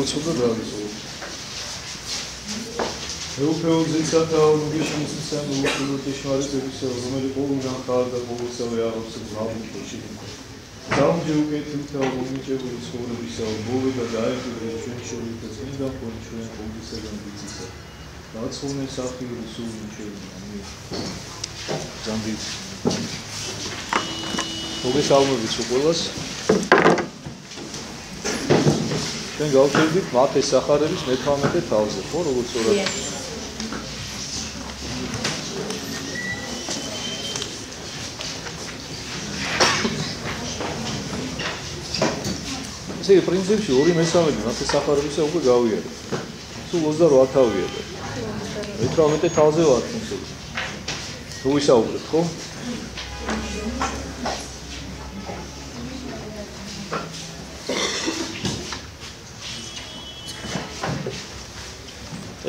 ელოცოდა დაასრულა. ეუფეოზიცათა ურგიშნისთან ურგიშმარიტებისა რომელი ყოველგან ხარდა ყოველსავე აღავს გრაუნდში. Zamđe uketite ograničevaju ცხოვრებისა ბოლოდა დაერქვა ჩვენ შევიდა წინდა ჩვენ ყოველსაგან ვიცისა. Დაცხოვნე საფიური სული ჩვენ ზამბი. მოგესალმებით უყოლას. ჩვენ გავჩერდით მათეს სახარების მე-18 თავზე, ხო, როგორც ორად. ესე იგი პრინციპში 2/3 მათეს სახარებისა უკვე გავიარეთ. სულ 28-ავია და მე-18 თავზე ვარ პრინციპში. თუ ვისაუბრეთ, ხო?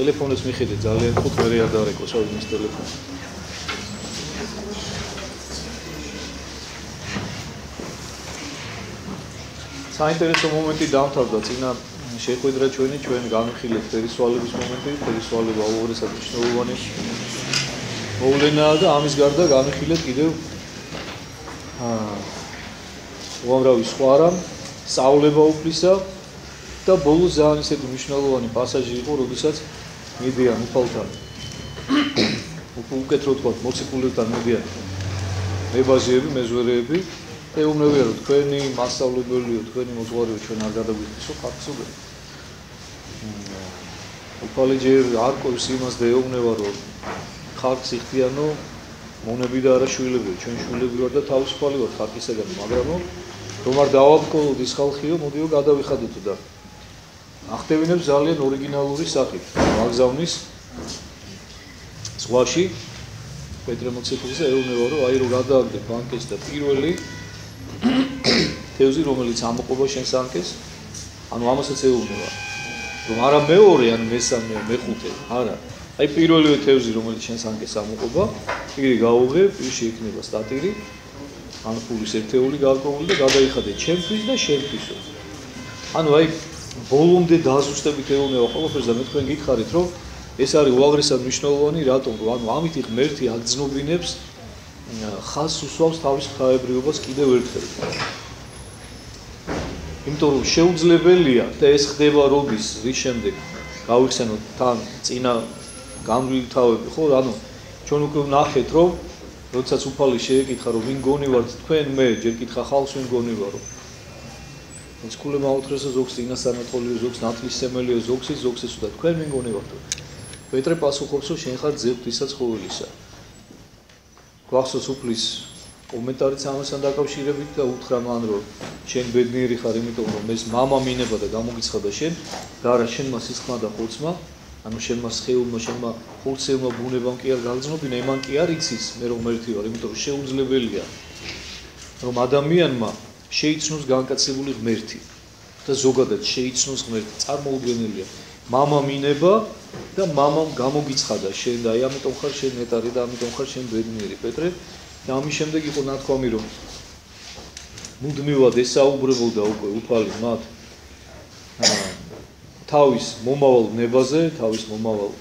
ტელეფონის მიხედე ძალიან ხუთ ვერ ადარეკოს ავიმის ტელეფონი. საინტერესო მომენტი დამთავრდა წინა შეხვედრა ჩვენ განვიხილეთ ფერისვალების მომენტი, ფერისვალება უღრესად მნიშვნელოვანი მოვლენაა და ამის გარდა განვიხილეთ კიდევ უამრავი სხვა რამ, სწავლება უფლისა და ბოლოს ძალიან ისეთი მნიშვნელოვანი პასაჟი იყო, როდესაც მიდიან უფალთან უკეთროდ ვთქვათ, მოციქულებთან მიდიან მებაზიები, მეზვერეები და ეუბნებიან, რომ თქვენი მასწავლებელიო, თქვენი მოძღვარიო ჩვენ არ გადაგვიქცევ ხარკსობენ. უფალი ჯერ არ ყოფს იმას და ეუბნება, რომ ხარკს იხდიანო მონები და არა შვილებიო, ჩვენ შვილები ვარ და თავისუფალი ვარ ხარკისაგან, მაგრამ რომ არ დავაბკოლოთ ის ხალხიო, მოდიო გადავიხადოთ და ახდევინებს ძალიან ორიგინალური სახით. ვაგზავნის ზღვაში პეტრე მოციქულზე ეუბნება, რომ აი რომ გადააგდე ბანკეს და პირველი თევზი რომელიც ამოყობა შენს ანკეს, ანუ ამასაც ეუბნება, რომ არა მეორე, ან მესამე, მეხუთე, არა. აი პირველივე თევზი რომელიც შენს ანკეს ამოყობა, პირი გაუღე, პირში იქნება სტატირი, ან ფულის ერთეული გარკვეული და გადაიხადე ჩემთვის და შენთვისო. ანუ აი ბოლომდე დაზუსტებით ეუბნება ყველაფერს და მე თქვენ გითხარით, რომ ეს არის უაღრესად მნიშვნელოვანი, რატომ? ანუ ამით ღმერთი აგრძნობინებს ხაზს უსვავს თავის ღვთაებრიობას კიდევ ერთხელ. იმიტომ რომ შეუძლებელია და ეს ხდება როდის, რის შემდეგ გავიხსენოთ თან წინა გამვლილი თავები, ხო? ანუ ჩვენ უკვე ვნახეთ, რომ როდესაც უფალი შეეკითხა, რომ ვინ გონი ვართ თქვენ, მე ჯერ კითხა ხალხს ვინ გონი ვარო. სკოლე მაუთრესო ზოგს ინასანატოლიო ზოგს ნათლისმელიო ზოგს ესუდა თქვენ ვინ გონი ვართ. პეტრე პასუხობს, რომ შენ ხარ ძებთისა ცხოველისა. გვახსოვს უფლის კომენტარიც ამასთან დაკავშირებით და უთხრა მან, რომ შენ ბედნიერი ხარ, იმიტომ რომ ეს მამა მინება და გამოგიცხადა შენ და არა შენმა სისხლმა და ხორცმა, ანუ შენმა სხეულმა, შენმა ხორცევმა ბუნებამ კი არ გაგრძნობინა, იმან კი არ იცის, მე რომ ღმერთი ვარ, იმიტომ რომ შეუძლებელია რომ ადამიანმა შეიცნოს განკაცებული ღმერთი და ზოგადად შეიცნოს ღმერთი, წარმოუდგენელია. მამა მინება და მამამ გამოგიცხადა შენ და აი ამიტომ ხარ შენ ნეტარი და ამიტომ ხარ შენ ბედნიერი პეტრე და ამის შემდეგ იყო ნათქვამი რომ მუდმივად ესაუბრებოდა უკვე უფალი მათ თავის მომავალ ნებაზე, თავის მომავალ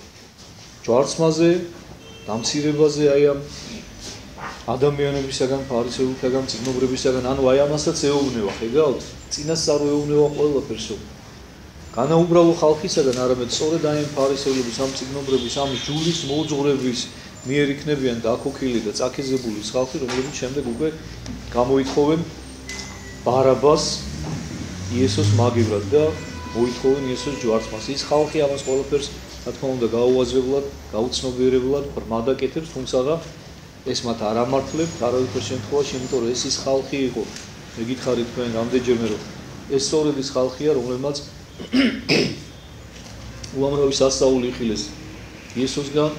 ჯვარცმაზე, დამცირებაზე აი ამ ადამიანებისაგან, ფარისეულთაგან, წიგნობრებისაგან, ანუ აი ამასაც ეუბნება, ხეგავთ? წინასწარ ეუბნება ყველაფერსო. განაუბრალო ხალხისაგან, არამედ სწორედ აი ამ ფარისეულების, ამ წიგნობრების, ამ ჯულის მოძღვრების მიერ იქნებიან დაქოქილი და წაქეზებული ხალხი, რომლებიც შემდეგ უკვე გამოითხოვენ ბარაბას იესოს მაგივრად და მოითხოვენ იესოს ჯვარცმას. ის ხალხი ამას ყველაფერს, რა თქმა უნდა, გაუაზრებლად, გაუცნობიერებლად ბრმადაკეთებს, თუმცა ეს მათ არ ამართლებთ არავითარ შემთხვევაში, იმიტომ რომ ეს ის ხალხი იყო, მე გითხარით თქვენ რამდენჯერმე, რომ ეს სწორედ ის ხალხია, რომელმაც უამრავი სასწაული იხილეს იესოსგან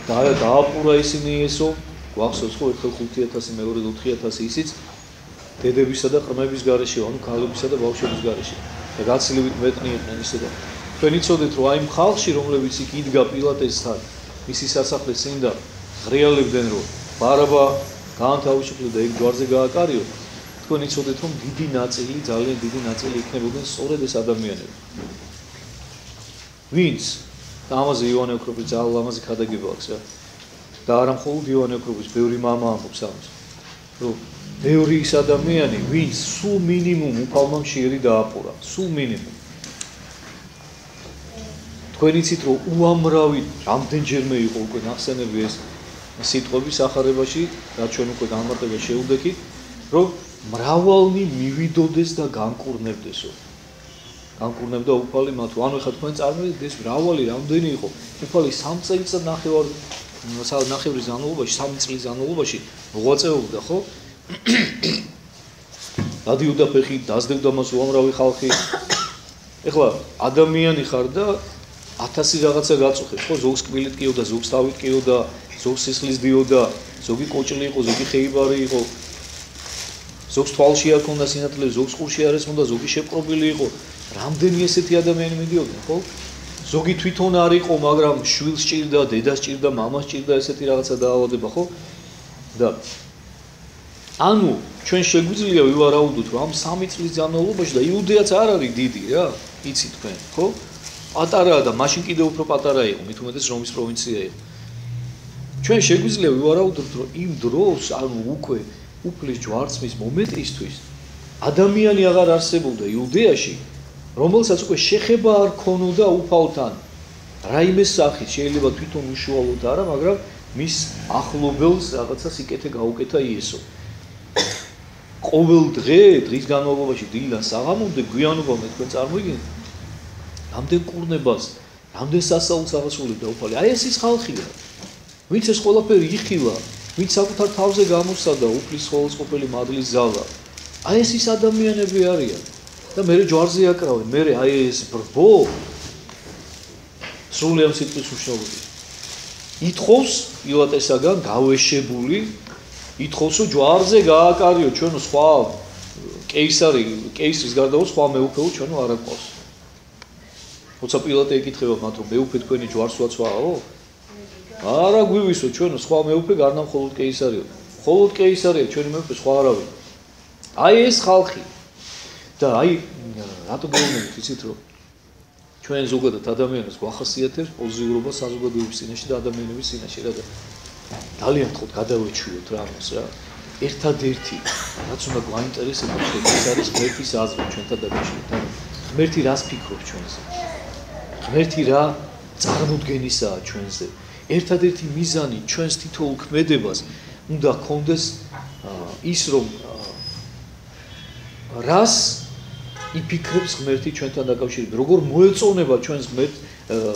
და დააპურა ისინი იესო, გვახსოვს ხო ერთხელ 5000, მეორე 4000 ისიც დედებისა და ყრმების გარეშე, ანუ ქალებისა და ბავშვების გარეშე. და გაცილებით მეტნი იყვნენ ისე და თქვენ იცოდეთ, რომ აი ხალხში, რომლებიც იქ იდგა პილატესთან, მისი სასახლის წინ და ღრიალებდნენ, რომ ბარაბა გაანთავისუფლო და ეგ ჯვარზე გააკარიო, თქვენ იცოდეთ, რომ დიდი ნაწილი, ძალიან დიდი ნაწილი იქნებოდნენ სწორედ ეს ადამიანები. ვინც და ამაზე ივანე ოქროპის ძალ ამაზე ქადაგება აქვს რა. და არა მხოლოდ ივანე ოქროპის, ბევრი მამა ამბობს ამას. რომ ბევრი ის ადამიანი, ვინც სულ მინიმუმ უფალმა მშიერი დააპყრა, სულ მინიმუმ. თქვენ იცით რომ უამრავი რამდენჯერმე იყო უკვე ნახსენები ეს სიტყვები სახარებაში, რაც ჩვენ უკვე განმარტება შეუდექით, რომ მრავალნი მივიდოდეს და განკურნებდესო. განკურნებდა უფალი მათ. ანუ ხა თქვენ წარმოიდგინეთ ეს მრავალი რამდენი იყო. უფალი 3 წელიწად ნახევრის განმავლობაში, 3 წლის განმავლობაში მოღვაწეობდა, ხო? დადიოდა ფეხი, დაძდებდა მას უამრავი ხალხი. ეხლა ადამიანი ხარ და 1000 რაღაცა გაწუხებს, ხო? ზოგს კბილით კიოდა, ზოგს თავით კიოდა, ზოგს სისხლის დიოდა, ზოგი კოჭლი იყო, ზოგი ხეიბარი იყო. ზოგს თვალში არ ქონდა სინათლე, ზოგს ყურში არ ესმოდა, ზოგი შეპყრობილი იყო. რამდენი ესეთი ადამიანი მიდიოდნენ, ხო? ზოგი თვითონ არ იყო, მაგრამ შვილს ჭირდა, დედას ჭირდა, მამას ჭირდა ესეთი რაღაცა დაავადება, ხო? და ანუ ჩვენ შეგვიძლია ვივარაუდოთ, რომ ამ 3 წლის განმავლობაში და იუდეაც არ არის დიდი რა, იცით თქვენ, ხო? პატარაა და მაშინ კიდევ უფრო პატარა იყო, მით უმეტეს რომის პროვინცია იყო. ჩვენ შეგვიძლია ვივარაუდოთ, რომ იმ დროს, ანუ უკვე უფლის ჯვარცმის მომენტისთვის ადამიანი აღარ არსებობდა იუდეაში, რომელსაც უკვე შეხება არ ქონოდა უფალთან. რაიმე სახით შეიძლება თვითონ უშუალოდ არა, მაგრამ მის ახლობელს რაღაცა სიკეთე გაუკეთა იესო. ყოველ დღის განმავლობაში დილიდან საღამომდე გვიანობამდე თქვენ წარმოიდგინეთ, რამდენ კურნებას, რამდენ სასაულს აღასრულებდა უფალი. აი ეს ის ხალხია, ვინც ეს ყველაფერი იხილა, ვინც საკუთარ თავზე გამოსცადა უფლის ყოველწლოვანი მადლის ძალა. აი ეს ის ადამიანები არიან და მე ჯვარზე აკრავენ, მე აი ეს ბრბო სრული ამ სიტყვის უშუალოდ ითხოვს პილატესაგან გავეშებული, ითხოვს რომ ჯვარზე გააკარიო ჩვენო სხვა კეისრის გარდა სხვა მეუფეო ჩვენო არ აკვავს. როცა პილატე ეკითხება მათ რომ მეუფე თქვენი ჯვარს უაცვაო? არა გვივისო ჩვენო სხვა მეუფე გარდა მხოლოდ კეისარიო. მხოლოდ კეისარია ჩვენი მეუფე სხვა არავინ. აი ეს ხალხი და აი რატო გეუბნებით იცით რომ ჩვენ ზოგადად ადამიანებს გვახასიათებს პოზიტიურობა საზოგადოების წინაშე და ადამიანების წინაშე რა და ძალიან ხოთ გადავეჩვიოთ რა ამას რა. ერთადერთი რაც უნდა გვაინტერესებდეს ეს არის ღმერთის აზრი ჩვენთან დაკავშირებით. ღმერთი რას ფიქრობს ჩვენზე? ღმერთი რა წარმოდგენისაა ჩვენზე? ერთადერთი მიზანი ჩვენს თითოეულ ქმედებას უნდა ჰქონდეს ის რომ რას იფიქრებს ღმერთი ჩვენთან დაკავშირებით, როგორ მოეწონება ჩვენს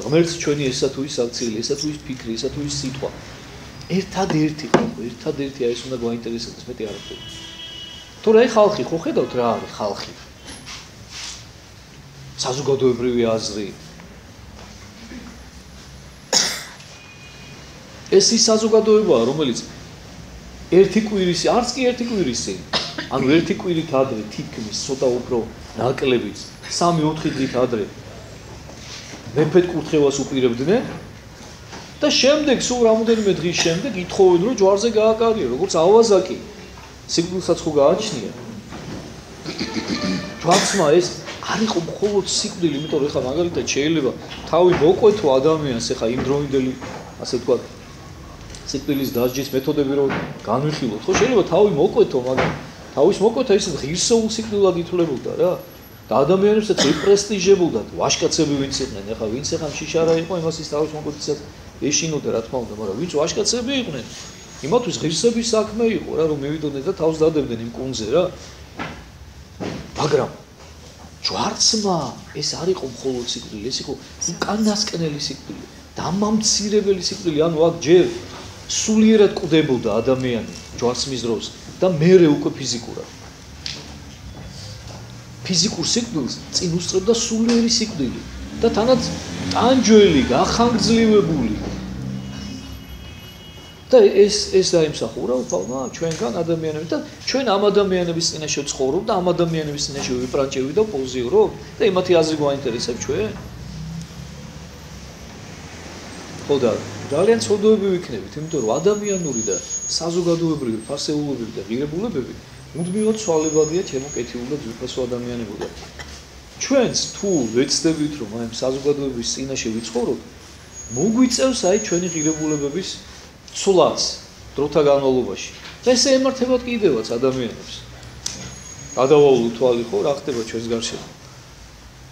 ღმერთს ჩვენი ესა თუ ის აქციელი, ესა თუ ის ფიქრი, ესა თუ ის სიტყვა. ერთადერთი აი ეს უნდა გვაინტერესებდეს, მეტი არაფერი. თორე აი ხალხი, ხო ხედავთ რა არის ხალხი? საზოგადოებრივი აზრი. ეს ის საზოგადოებაა, რომელიც ერთი კვირის, არც კი ერთი კვირისი, ანუ ერთი კვირით ადრე თითქმის ცოტა უფრო ნაკლებიც 3-4 დღით ადრე მეფედ კურთხევას უპირებდნენ და შემდეგ სულ რამოდენიმე დღის შემდეგ ითხოვენ რომ ჯვარზე გააკარიო, როგორც ავაზაკი. სიკვდილსაც ხო გააჩნია. ჯვარცმა ეს არ იყო მხოლოდ სიკვდილი, იმიტომ რომ ეხლა მაგალითად შეიძლება თავი მოყვეთო ადამიანს, ეხლა იმ დროინდელი ასე ვთქვათ სიკვდილის დასჯის მეთოდები რომ განვიხილოთ, ხო შეიძლება თავი მოყვეთო, მაგრამ თავის მოკვეთა ისე ღირსეულ სიკვდილად ითვლებოდა რა. და ადამიანებსაც რეპრესტიჟებოდათ, ვაჟკაცები ვინც იყვნენ, ეხლა ვინც ეხლა შიშარა იყო, იმას ის თავის მოკვეთისას ეშინოდა რა თქმა უნდა, მაგრამ ვინც ვაჟკაცები იყვნენ, იმათვის ღირსების საქმე იყო რა, რომ მივიდოდნენ და თავს დადებდნენ იმ კუნძზე რა. მაგრამ ჯვარცმა ეს არ იყო მხოლოდ სიკვდილი, ეს იყო უკანასკნელი სიკვდილი, დამამცირებელი სიკვდილი, ანუ აქ ჯერ სულიერად კვდებოდა ადამიანი ჯვარცმის დროს და მერე უკვე ფიზიკურად. ფიზიკურ სიკვდილს წინ უსწრებდა სულიერი სიკვდილი და თანაც ტანჯველი, გახანგრძლივებული. და ეს დაიმსახურა უფალმა ჩვენგან ადამიანებს და ჩვენ ამ ადამიანების წინაშე ვცხოვრობ და ამ ადამიანების წინაშე ვიპრანჭევი და პოზიურობ და იმათი აზრი გვაინტერესებს ჩვენ. ხო და ძალიან ცოდოები ვიქნებით, იმიტომ რომ ადამიანური და საზოგადოებრივი ფასეულობები და ღირებულებები მუდმივად ცვალებადია ჩემო კეთილ და ძვირფასო ადამიანებოდა. ჩვენც თუ ვეცდებით რომ აი საზოგადოების წინაშე ვიცხოვროთ, მოგვიწევს აი ჩვენი ღირებულებების ცვლაც დროთა განმავლობაში. და ესე ემართებათ კიდევაც ადამიანებს. გადავალო თვალი ხო რა ხდება ჩვენს გარშემო.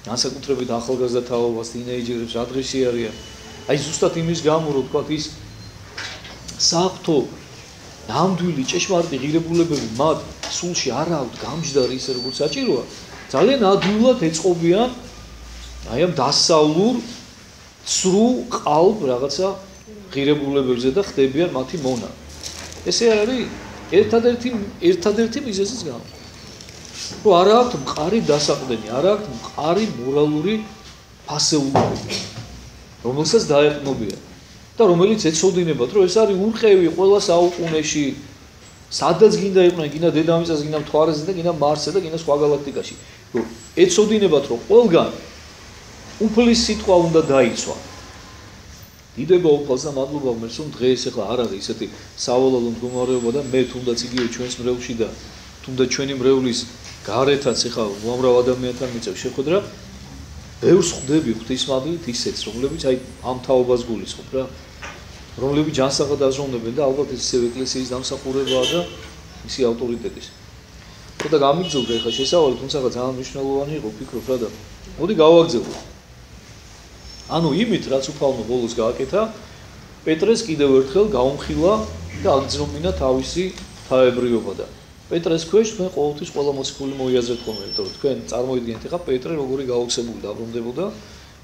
განსაკუთრებით ახალგაზრდა თაობას, თინეიჯერებს რა დღეში არიან. აი ზუსტად იმის გამო რომ თქვა ის საფრთხო ნამდვილი ჭეშმარიტი ღირებულებები მათ სულში არ აქვთ გამჯდარი ისე როგორც საჭიროა. ძალიან ადვილად ეწყობიან აი ამ დასავლურ სრულ ყალბ რაღაცა ღირებულებებზე და ხდებიან მათი მონა. ესე არ არის ერთადერთი მიზეზის გამო. რომ არ აქვთ მყარი დასაყრდენი, არ აქვთ მყარი მორალური ფასეულობები, რომელსაც დაეყნობიან და რომელიც ეცოდინებათ, რომ ეს არის ურყევი ყველა საუკუნეში, სადაც გინდა იყვნენ, გინდა დედამიწაზე, გინდა მთვარეზე და გინდა მარსზე და გინდა სხვა გალაქტიკაში. რომ ეცოდინებათ, რომ ყველგან უფლის სიტყვა უნდა დაიცვა. დიდება უფალს და მადლობა ღმერთს, რომ დღეს ახლა არ არის ისეთი სავალალო მდგომარეობა და მე თუნდაც იგივე ჩვენს მრევლში და თუნდაც ჩვენი მრევლის გარეთაც ახლა უამრავ ადამიანთან მიწევს შეხვედრა, ბევრს ხვდები ღვთისმადლით ისეთს, რომლებიც აი ამ თაობას გულისხმობ რა, რომლებიც ჯანსაღად აზროვნებენ და ალბათ ეს ისევ ეკლესიის დამსახურებაა და მისი ავტორიტეტის. ხოდა გამიგზავნე ახლა შესავალი, თუმცა ძალიან მნიშვნელოვანი იყო, ვფიქრობ რა და მოდი გავაგზავნოთ. ანუ იმით რაც უფალმა ბოლოს გააკეთა, პეტრეს კიდევ ერთხელ გაუმხილა და აგზრომინა თავისი თავებრიობა და პეტრეს ქვეშ თქვენ ყოველთვის ყველა მოციქული მოიაზრეთ ხოლმე, იმიტომ რომ თქვენ წარმოიდგინეთ ახლა პეტრე როგორი გაუხსებული დაბრუნდებოდა.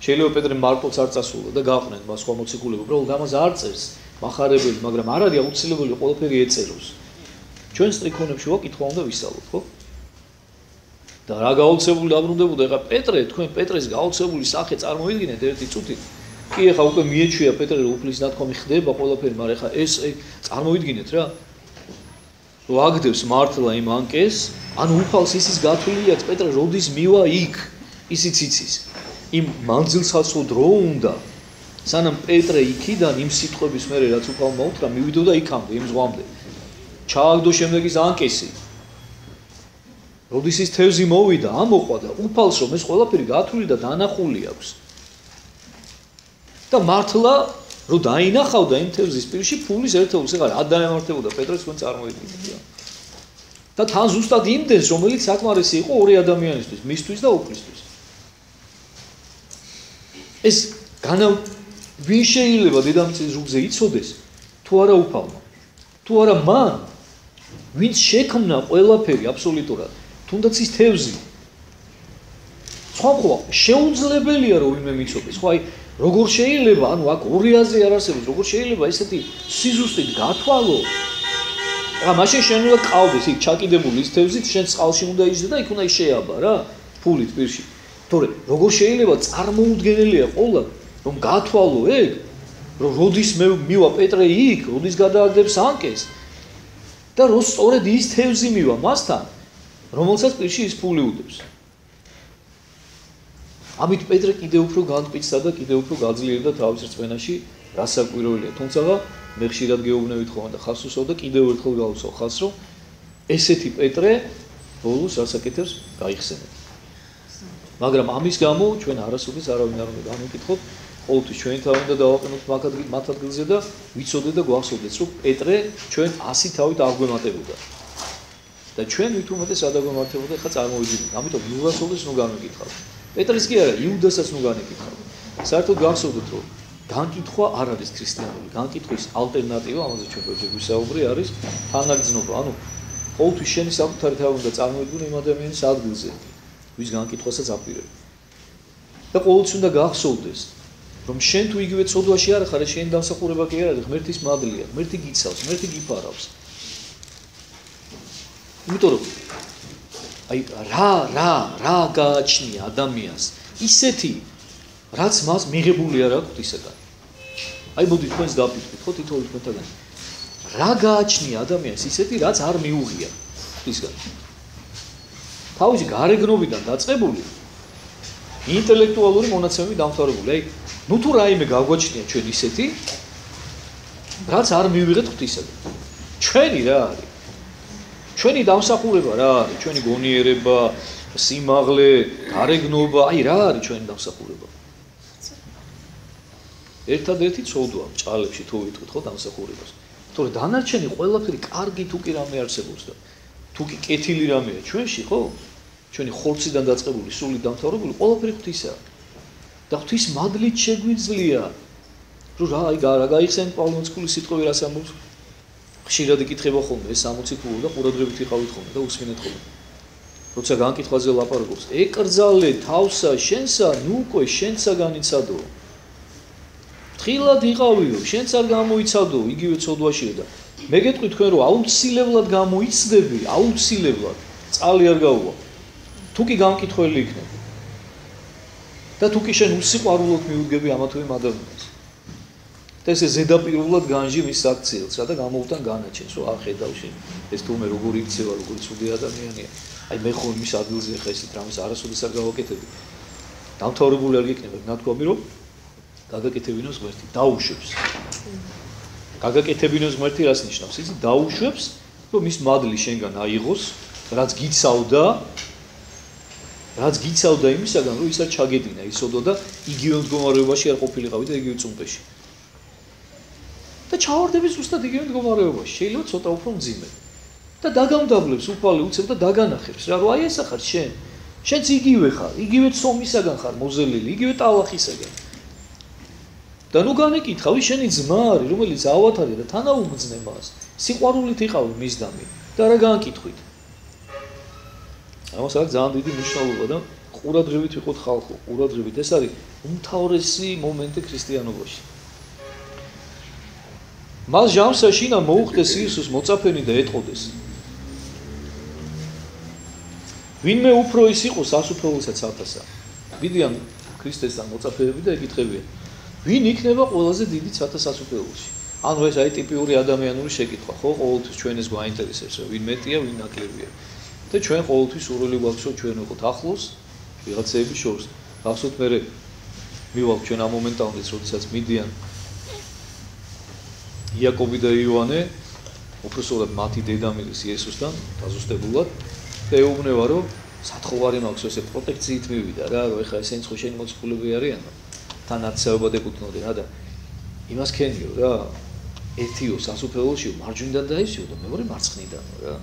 შეიძლება პეტრე მარტოც არ წასულა და გაყვნენ მას სხვა მოციქულები, უბრალოდ ამას არ წერს מחარებელი, მაგრამ არ არის აუცილებელი ყველაფერი ეწეროს. ჩვენ სტრიქონებში ვაკითხვა უნდა ვისწავლოთ, ხო? და რა გაუხსებული დაბრუნდებოდა ახლა პეტრე, თქვენ პეტრეს გაუხსებული სახე წარმოიდგინეთ ერთი წუთით. კი ახლა უკვე მიეჩვია პეტრე რომ უფლის ნათქვამი ხდება ყველაფერი, მაგრამ ახლა ეს წარმოიდგინეთ რა. რომ აგდებს მართლა იმ ანკეს, ანუ უფალს ისის გათვლილი აქვს პეტრე როდის მივა იქ, ისიც იცის. იმ მანძილსაცო დრო უნდა, სანამ პეტრე იქიდან იმ სიტყვების მერე რაც უფალმა უთხრა, მივიდოდა იქამდე, იმ ზღვამდე. ჩააგდო შემდეგ ის ანკესი. როდის ის თევზი მოვიდა, ამოყვა და უფალს რომ ეს ყველაფერი გათვლილი და დანახული აქვს. და მართლა რომ დაინახავდა იმ თევზის პირში ფულის ერთეულს, ეხლა რა დაემართებოდა პეტრეს თქვენ წარმოიდგინეთ. და თან ზუსტად იმდენს, რომელიც საკმარისი იყო ორი ადამიანისთვის, მისთვის და უფლისთვის. ეს ვინ შეიძლება დედამიწის ზურგზე იცოდეს, თუ არა უფალმა, თუ არა მან, ვინც შექმნა ყველაფერი აბსოლუტურად, თუნდაც ის თევზი. სხვა შეუძლებელია რომ ვინმე მიცოდეს, ხო აი როგორ შეიძლება, ანუ აქ ორი აზრი არ არსებობს, როგორ შეიძლება ესეთი სიზუსტით გათვალო? რა, მაშინ შენ უნდა ყავდეს იქ ჩაკიდებული ის თევზით, შენ წყალში უნდა იჯდე და იქ უნდა შეაბა რა, ფულით პირში. თორე როგორ შეიძლება წარმოუდგენელია ყოლა, რომ გათვალო ეგ, რომ როდის მივა პეტრე იქ, როდის გადააგდებს ანკეს და რომ სწორედ ის თევზი მივა მასთან, რომელსაც პირში ის ფული უდებს. ამით პეტრე კიდევ უფრო განტკბიცა და კიდევ უფრო გაძლიერდა თავის რწმენაში, რასაკვირველია. თუმცა მე ხშირად გეუბნებით ხოლმე და ხას უსვავ და კიდევ ერთხელ გავუსვავ ხას, რომ ესეთი პეტრე ბოლოს რასაკეთებს გაიხსენებთ. მაგრამ ამის გამო ჩვენ არასოდეს არავინ არ უნდა გამიკითხოთ, ყოველთვის ჩვენი თავი უნდა დავაყენოთ მათ ადგილზე და ვიცოდეთ და გვახსოვდეთ, რომ პეტრე ჩვენ 100 თავით აგვემატებოდა. და ჩვენ ვით უმეტეს ადაგვემართებოდა, ხა წარმოიდგინეთ. ამიტომ იუდასოდეს ნუ გამიკითხავთ. პეტრეს კი არა, იუდასაც ნუ განეკითხავთ. საერთოდ გახსოვდეთ, რომ განკითხვა არ არის ქრისტიანული, განკითხვის ალტერნატივა, ამაზე ჩვენ ბევრჯერ ვისაუბრი, არის თანაგრძნობა. ანუ ყოველთვის შენი საკუთარი თავი უნდა წარმოიდგინო იმ ადამიანის ადგილზე, ვის განკითხვასაც აპირებ. და ყოველთვის უნდა გახსოვდეს, რომ შენ თუ იგივე ცოდვაში არ ხარ, შენი დამსახურება კი არ არის, ღმერთის მადლია, ღმერთი გიცავს, ღმერთი გიფარავს. იმიტომ რომ აი რა გააჩნია ადამიანს ისეთი რაც მას მიღებული არ აქვს ღვთისაგან. აი მოდი თქვენს დაფიქრდით, ხო თითოეული თქვენთაგან. რა გააჩნია ადამიანს ისეთი რაც არ მიუღია ღვთისგან. თავისი გარეგნობიდან დაწყებული ინტელექტუალური მონაცემები დამთავრებული. აი ნუ თუ რაიმე გაგვაჩნია ჩვენ ისეთი რაც არ მივიღეთ ღვთისაგან. ჩვენი რა არის? ჩვენი დამსახურება რა არის? ჩვენი გონიერება, სიმაღლე, გარეგნობა, აი რა არის ჩვენი დამსახურება? ერთადერთი ცოდვა ჭალებში თუ ვიტყვით ხო დამსახურებას. თორე დანარჩენი ყველაფერი კარგი თუ კი რამე არსებობს და თუ კი კეთილი რამეა ჩვენში ხო? ჩვენი ხორციდან დაწყებული, სული დამთავრებული, ყველაფერი ღვთისაა. და ღვთის მადლით შეგვიძლია რომ რა გაიხსენ პავლე სიტყვები რას ამბობს? ხშირად იკითხება ხოლმე ეს 60 ქულო და ყურადღებით ვიყავით ხოლმე და უსმენთ ხოლმე. როცა განკითხვაზე ლაპარაკობს, ეკრძალე თავსა შენსა, ნუ უკვე შენსა განიცადო. ფრთხილად იყავიო, შენც არ გამოიცადო, იგივე ცოდვაშია და მე გეტყვი თქვენ რომ აუცილებლად გამოიცდები, აუცილებლად, წყალი არ გაუვა. თუ კი განკითხველი იქნება. და თუ კი შენ უსიყვარულოდ მიუდგები ამა თუ იმ ადამიანს. და ესე ზედაპირულად განჟი მის აქციელს რა და გამოუტან განაჩენს, რომ ახედავ შენ ეს თუმე როგორი იქცევა, როგორი ცუდი ადამიანია. აი მე ხო მის ადგილზე ხა ესეთ რამეს არასოდეს არ გავაკეთებდი. დამთავრებული არ გიქნება, ნათქვამი რომ გაგაკეთებინოს ღმერთი, დაუშვებს. გაგაკეთებინოს ღმერთი რას ნიშნავს? იცი დაუშვებს, რომ მის მადლი შენგან აიღოს, რაც გიცავდა იმისაგან, რომ ისა ჩაგედინა, ისოდო და იგივე მდგომარეობაში არ ყოფილიყავი და იგივე წუმპეში. და ჩავარდები ზუსტად იგივე მდგომარეობაში, შეიძლება ცოტა უფრო მძიმე. და დაგამდაბლებს უფალი უცებ და დაგანახებს რა, რომ აი ეს ახარ შენ. შენც იგივე ხარ, იგივე ცომისაგან ხარ მოზელილი, იგივე ტალახისაგან. და ნუ განეკითხავი შენი ძმა არის, რომელიც ავათარი და თანაუგრძნე მას. სიყვარულით იყავი მის დამი და რა განკითხვით. ამას აქვს ძალიან დიდი მნიშვნელობა და ყურადღებით ვიყოთ ხალხო, ყურადღებით ეს არის უმთავრესი მომენტი ქრისტიანობაში. მას ჟამსა შინა მოუხდეს იესოს მოწაფენი და ეტყოდეს. ვინმე უფრო ის იყოს ასუფეველსაც ათასა. ვიდიან ქრისტესთან მოწაფეები და ეკითხებიან. ვინ იქნება ყველაზე დიდი ცათასასუფეველში? ანუ ეს აი ტიპიური ადამიანური შეკითხვა, ხო? ყოველთვის ჩვენ ეს გვაინტერესებს, რომ ვინ მეტია, ვინ ნაკლებია. და ჩვენ ყოველთვის სურვილი გვაქვს, რომ ჩვენ ვიყოთ ახლოს ვიღაცეების შორის. გახსოვთ მე მივალ ჩვენ ამ მომენტამდეც, როდესაც მიდიან იაკობი და იოანე, უბრალოდ მათი დედამისის იესოსთან დაზუსტებულად და ეუბნება, რომ სათხოვარი მაქვს ესე პროტექციით მივიდა რა, რომ ეხლა ესენი ხო შენი მოციქულები არიან. თანაცეობა დეკუთვნოდი რა და იმას ქენიო რა ერთიო სასუფეველში მარჯვნიდან დაისიო და მეორე მარცხნიდან რა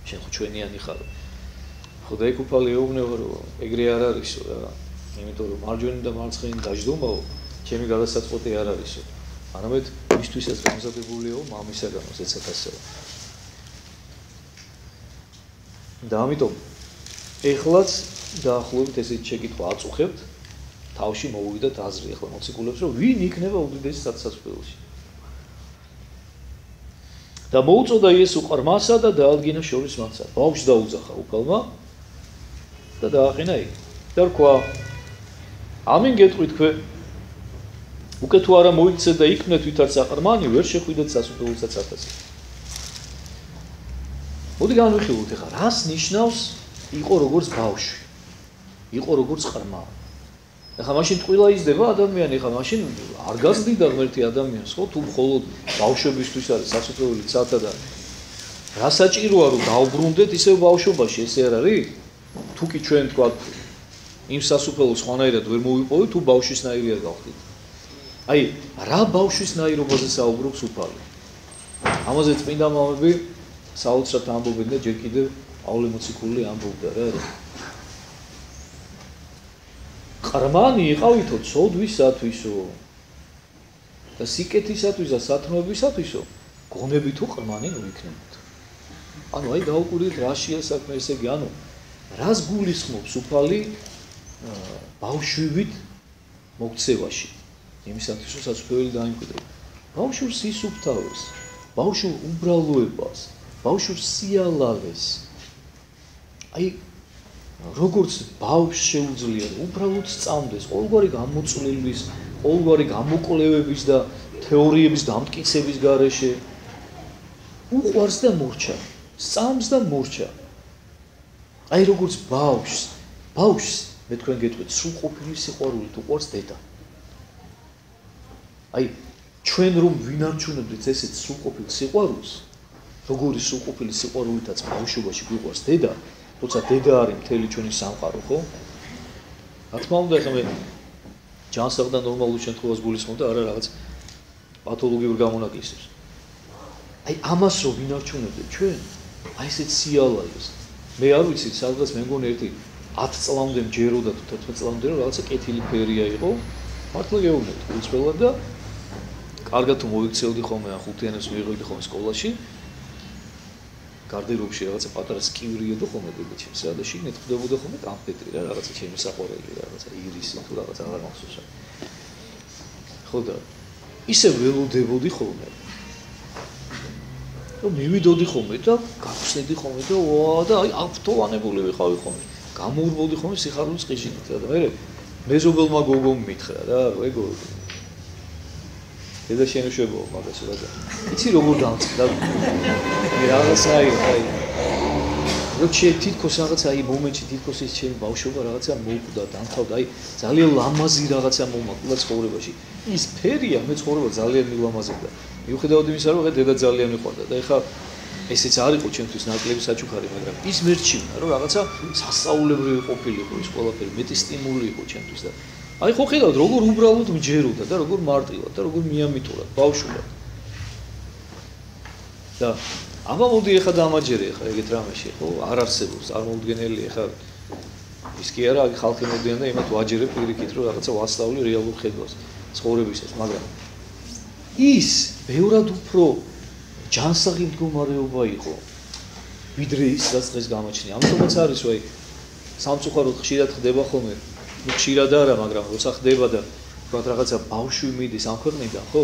შენ ხო ჩვენიანი ხარო ხო და იქ უფალი ეუბნება რომ ეგრე არ არისო რა იმიტომ რომ მარჯვნიდან და მარცხნიდან დაждდომაო ჩემი გადასაწყვეტი არ არისო არამედ მისთვისაც გამზადებულიო მამისაგანო ეცათ ასეო და ამიტომ ეხლაც დაახლოებით ესეთი შეკითხვა აწუხებთ თავში მოვიდათ აზრი ახლა მოციქულებს რომ ვინ იქნება უდიდესი ცათასასუფეველში და მოუწოდა იესო ყრმასა და დაადგინა შორის მათსა ბავშვს დაუძახა უფალმა და დააყენა იქ და რქვა ამინ გეტყვი თქვენ უკვე თუ არა მოიქცეთ და იქნეთ ვითარცა საყრმანი ვერ შეხვიდეთ სასუფეველსაც ათასი მოდი განვიხილოთ ახლა რას ნიშნავს იყო როგორც ბავშვი იყო როგორც ყრმა ახლა მაშინ ტყილა იზრდება ადამიანი, ახლა მაშინ არ გაზრდიდა ღმერთი ადამიანს, ხო? თუ მხოლოდ ბავშვებისთვის არის სასופველი ცათა და რა საჭიროა რომ დაუბრუნდეთ ისევ ბავშვობაში, ესე არ არის? თუ კი ჩვენ თქვათ იმ სასופველოს ხანაირად ვერ მოვიპოვეთ, თუ ბავშვისნაირი არ გავხდით. აი, რა ბავშვისნაირობაზე საუბრობს უფალი? ამაზე წმინდა მამები საოცრად ამბობენ და ჯერ კიდევ პავლე მოციქული ამბობდა რა. ყრმანი იყავითო ცოდვისათვისო და სიკეთისათვის და სათნოებისათვისო გონები თუ ყრმანი ნუ იქნებოდ. ანუ აი დაუკვირდით რაშია საქმე ესე იგი, ანუ რას გულისხმობს უფალი ბავშვივით მოქცევაში. იმისათვის რომ სასופველი დაიმკვიდრება. ბავშვს სისუფთავეს, ბავშვ უბრალოებას, ბავშვ სიალალეს. აი როგორც ბავშვს შეუძლია უბრალოდ სწამდეს ყოველგვარი გამოწვლის, ყოველგვარი გამოკვლევების და თეორიების დამტკიცების გარეშე უყვარს და მორჩა, სწამს და მორჩა. აი როგორც ბავშვს მე თქვენ გეტყვით სრულყოფილი სიყვარულით უყვარს დედა. აი ჩვენ რომ ვინარჩუნებდით ესეთ სრულყოფილ სიყვარულს, როგორი სრულყოფილი სიყვარულითაც ბავშვობაში გვიყვარს დედა, როცა დედა არის მთელი ჩვენი სამყარო, ხო? რა თქმა უნდა, ეხლა მე ჯანსაღ და ნორმალურ შემთხვევას გულისხმობ და არა რაღაც პათოლოგიურ გამონაკლისებს. აი ამას რო ვინარჩუნებდეთ ჩვენ, აი ესეც სიალა ის. მე არ ვიცი, სადღაც მე მგონი ერთი 10 წლამდე მჯეროდა თუ 11 წლამდე რომ რაღაცა კეთილი ფერია იყო, მართლა გეუბნებთ უცხოელად და კარგად თუ მოიქცეოდი ხოლმე ან 5 ენას მიიღებდი ხოლმე სკოლაში. გარდერობში რაღაცა პატარა სკივრიოდო ხოლმე დედაჩემს რა და შიგნით ხდებოდა ხოლმე კამპეტრი რა რაღაცა ჩემი საყვარელი რაღაცა ირისი თუ რაღაცა აღარ მახსოვს რა. ხო და ისე ველოდებოდი ხოლმე. რომ მივიდოდი ხოლმე და გავხსნედი ხოლმე და ვა და აი ავტოვანებული ვიყავი ხოლმე. გამოურბოდი ხოლმე სიხარულის ყიჟინით რა და მე მეზობელმა გოგომ მითხრა რა ეგო დედა შენიშებო მაგას რა და იცი როგორ დამწყდა რაღაცა აი როჩი თითქოს რაღაცა აი მომენტში თითქოს ის ჩემი ბავშვობა რაღაცა მოუკვდა დამთავრდა აი ძალიან ლამაზი რაღაცა მომაკვდა ცხოვრებაში ის ფერია მე ცხოვრება ძალიან მილამაზებდა მიუხედავად იმისა რომ დედა ძალიან მიყვარდა და ეხა ესეც არ იყო ჩემთვის ნაკლები საჩუქარი მაგრამ ის მერჩივნა რომ რაღაცა სასწაულებრივი ყოფილიყო ის ყველაფერი მეტი სტიმული იყო ჩემთვის და აი ხო ხედავთ როგორ უბრალოდ მჯეროდა და როგორ მარტივად და როგორ მიამიტურად ბავშვურად და აბა მოდი ეხა დამაჯერე ეხა ეგეთ რამეში ხო არ არსებობს წარმოუდგენელი ეხა ის კი არა ხალხი მოდიან და იმათ ვაჯერებ პირიქით რომ რაღაცა ვასწავლი რეალურ ხედვას ცხოვრებისას მაგრამ ის ბევრად უფრო ჯანსაღი მდგომარეობა იყო ვიდრე ის რაც დღეს გამოჩნია ამიტომაც არის ვაი სამწუხაროდ ხშირად ხდება ხოლმე ხშირად არა მაგრამ როცა ხდება და ვთქვათ რაღაცა ბავშვი მიდის ამ ქვეყნიდან ხო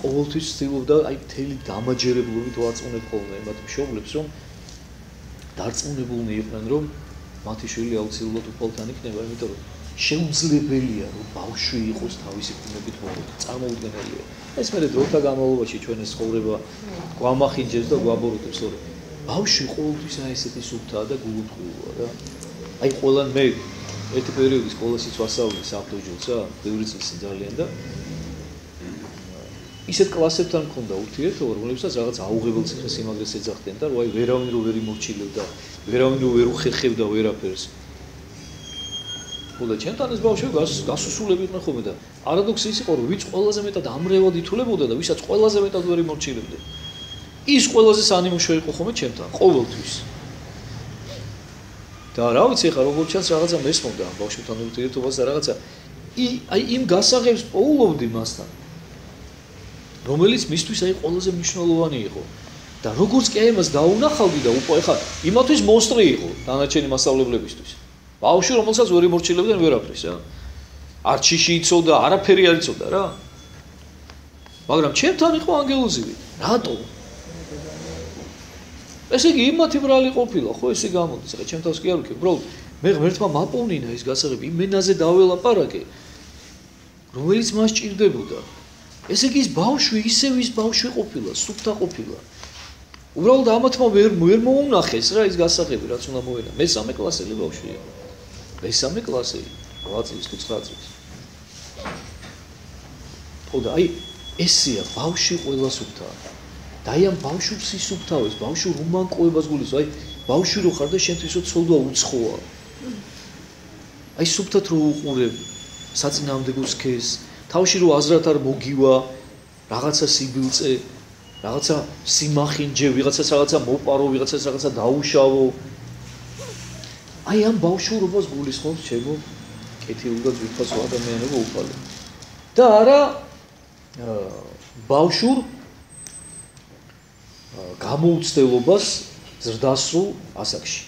ყოველთვის ვცდილობდა აი მთელი დამაჯერებლობით ვაწუნებ ხოლმე მათ მშობლებს რომ დარწმუნებულნი იყვნენ რომ მათი შვილი აუცილებლად უფალთან იქნება იმიტომ რომ შეუძლებელია რომ ბავშვი იყოს თავისი ფუნებით მოვიდა წარმოუდგენელია ეს მე დროთა განმავლობაში ჩვენ ეს ცხოვრება გვამახინჯებს და გვაბოროტებს რომ ბავშვი ყოველთვის აი ესეთი სუფთაა და გულუბრყვილოა რა აი ყველან მე ერთი პერიოდი სკოლაშიც ვასწავლე საფთოჯულსა ბევრი წელი ძალიან და ისეთ კლასებთან მქონდა ურთიერთობა რომლებსაც რაღაც აუღებელ ციხესიმაგრეს ეძახდნენ და აი ვერავინ რო ვერ იმორჩილებდა ვერავინ რო ვერ უხერხებდა ვერაფერს და ჩემთან ეს ბავშვები გასუსულები იყვნენ ხოლმე და პარადოქსი ის იყო რომ ვიც ყველაზე მეტად ამრევად ითვლებოდა და ვისაც ყველაზე მეტად ვერ იმორჩილებდა ის ყველაზე სანიმუშო იყო ხოლმე ჩემთან ყოველთვის და რა ვიცი ხა როგორ ჩანს რაღაცა მესმოდა ამ ბავშვთან ურთიერთობას და რაღაცა აი იმ გასაღებს პოულობდი მასთან რომელიც მისთვის აი ყველაზე მნიშვნელოვანი იყო და როგორც კი ამას დაუნახავდი და უკვე ხა იმათვის მონსტრი იყო დანარჩენი მასწავლებლებისთვის ბავშვი რომელსაც ვერ იმორჩილებდნენ ვერაფერს რა არ ჩიში იცოდა არაფერი არ იცოდა რა მაგრამ ჩემთან იყო ანგელოზივი რატო ესე იგი იმათი ბრალი ყოფილა ხო ესე გამოდის ხა ჩემ თავს კი არ ვქი უბრალოდ მე ღმერთმა მაპოვნინა ეს გასაღები იმენაზე დაველაპარაკე რომელიც მას ჭირდებოდა ესე იგი ის ბავშვი ისევ ის ბავშვი ყოფილა სუფთა ყოფილა უბრალოდ ამათმა ვერ მოუნახეს რა ის გასაღები რაც უნდა მოენა მესამე კლასელი ბავშვი იყო მესამე კლასელი 8 წლის თუ 9 წლის ხო და აი ესეა ბავშვი ყველა სუფთაა და აი ამ ბავშვს ის სუფთავებს ბავშვი რომანკოებას გულის აი ბავშვი რო ხარ და შენთვის რო ცოდვა უცხოა აი სუფთად რო უყურებ საწინააღმდეგოს ქეს თავში რო აზრად არ მოგივა რაღაცა სიბილწე რაღაცა სიმახინჯე ვიღაცას რაღაცა მოპარო ვიღაცას რაღაცა დაუშავო აი ამ ბავშვურობას გულისხმობს ჩემო კეთილ და ძვირფასო ადამიანობა უფალო და არა ბავშვურ გამოუცდელობას ზრდასრულ ასაკში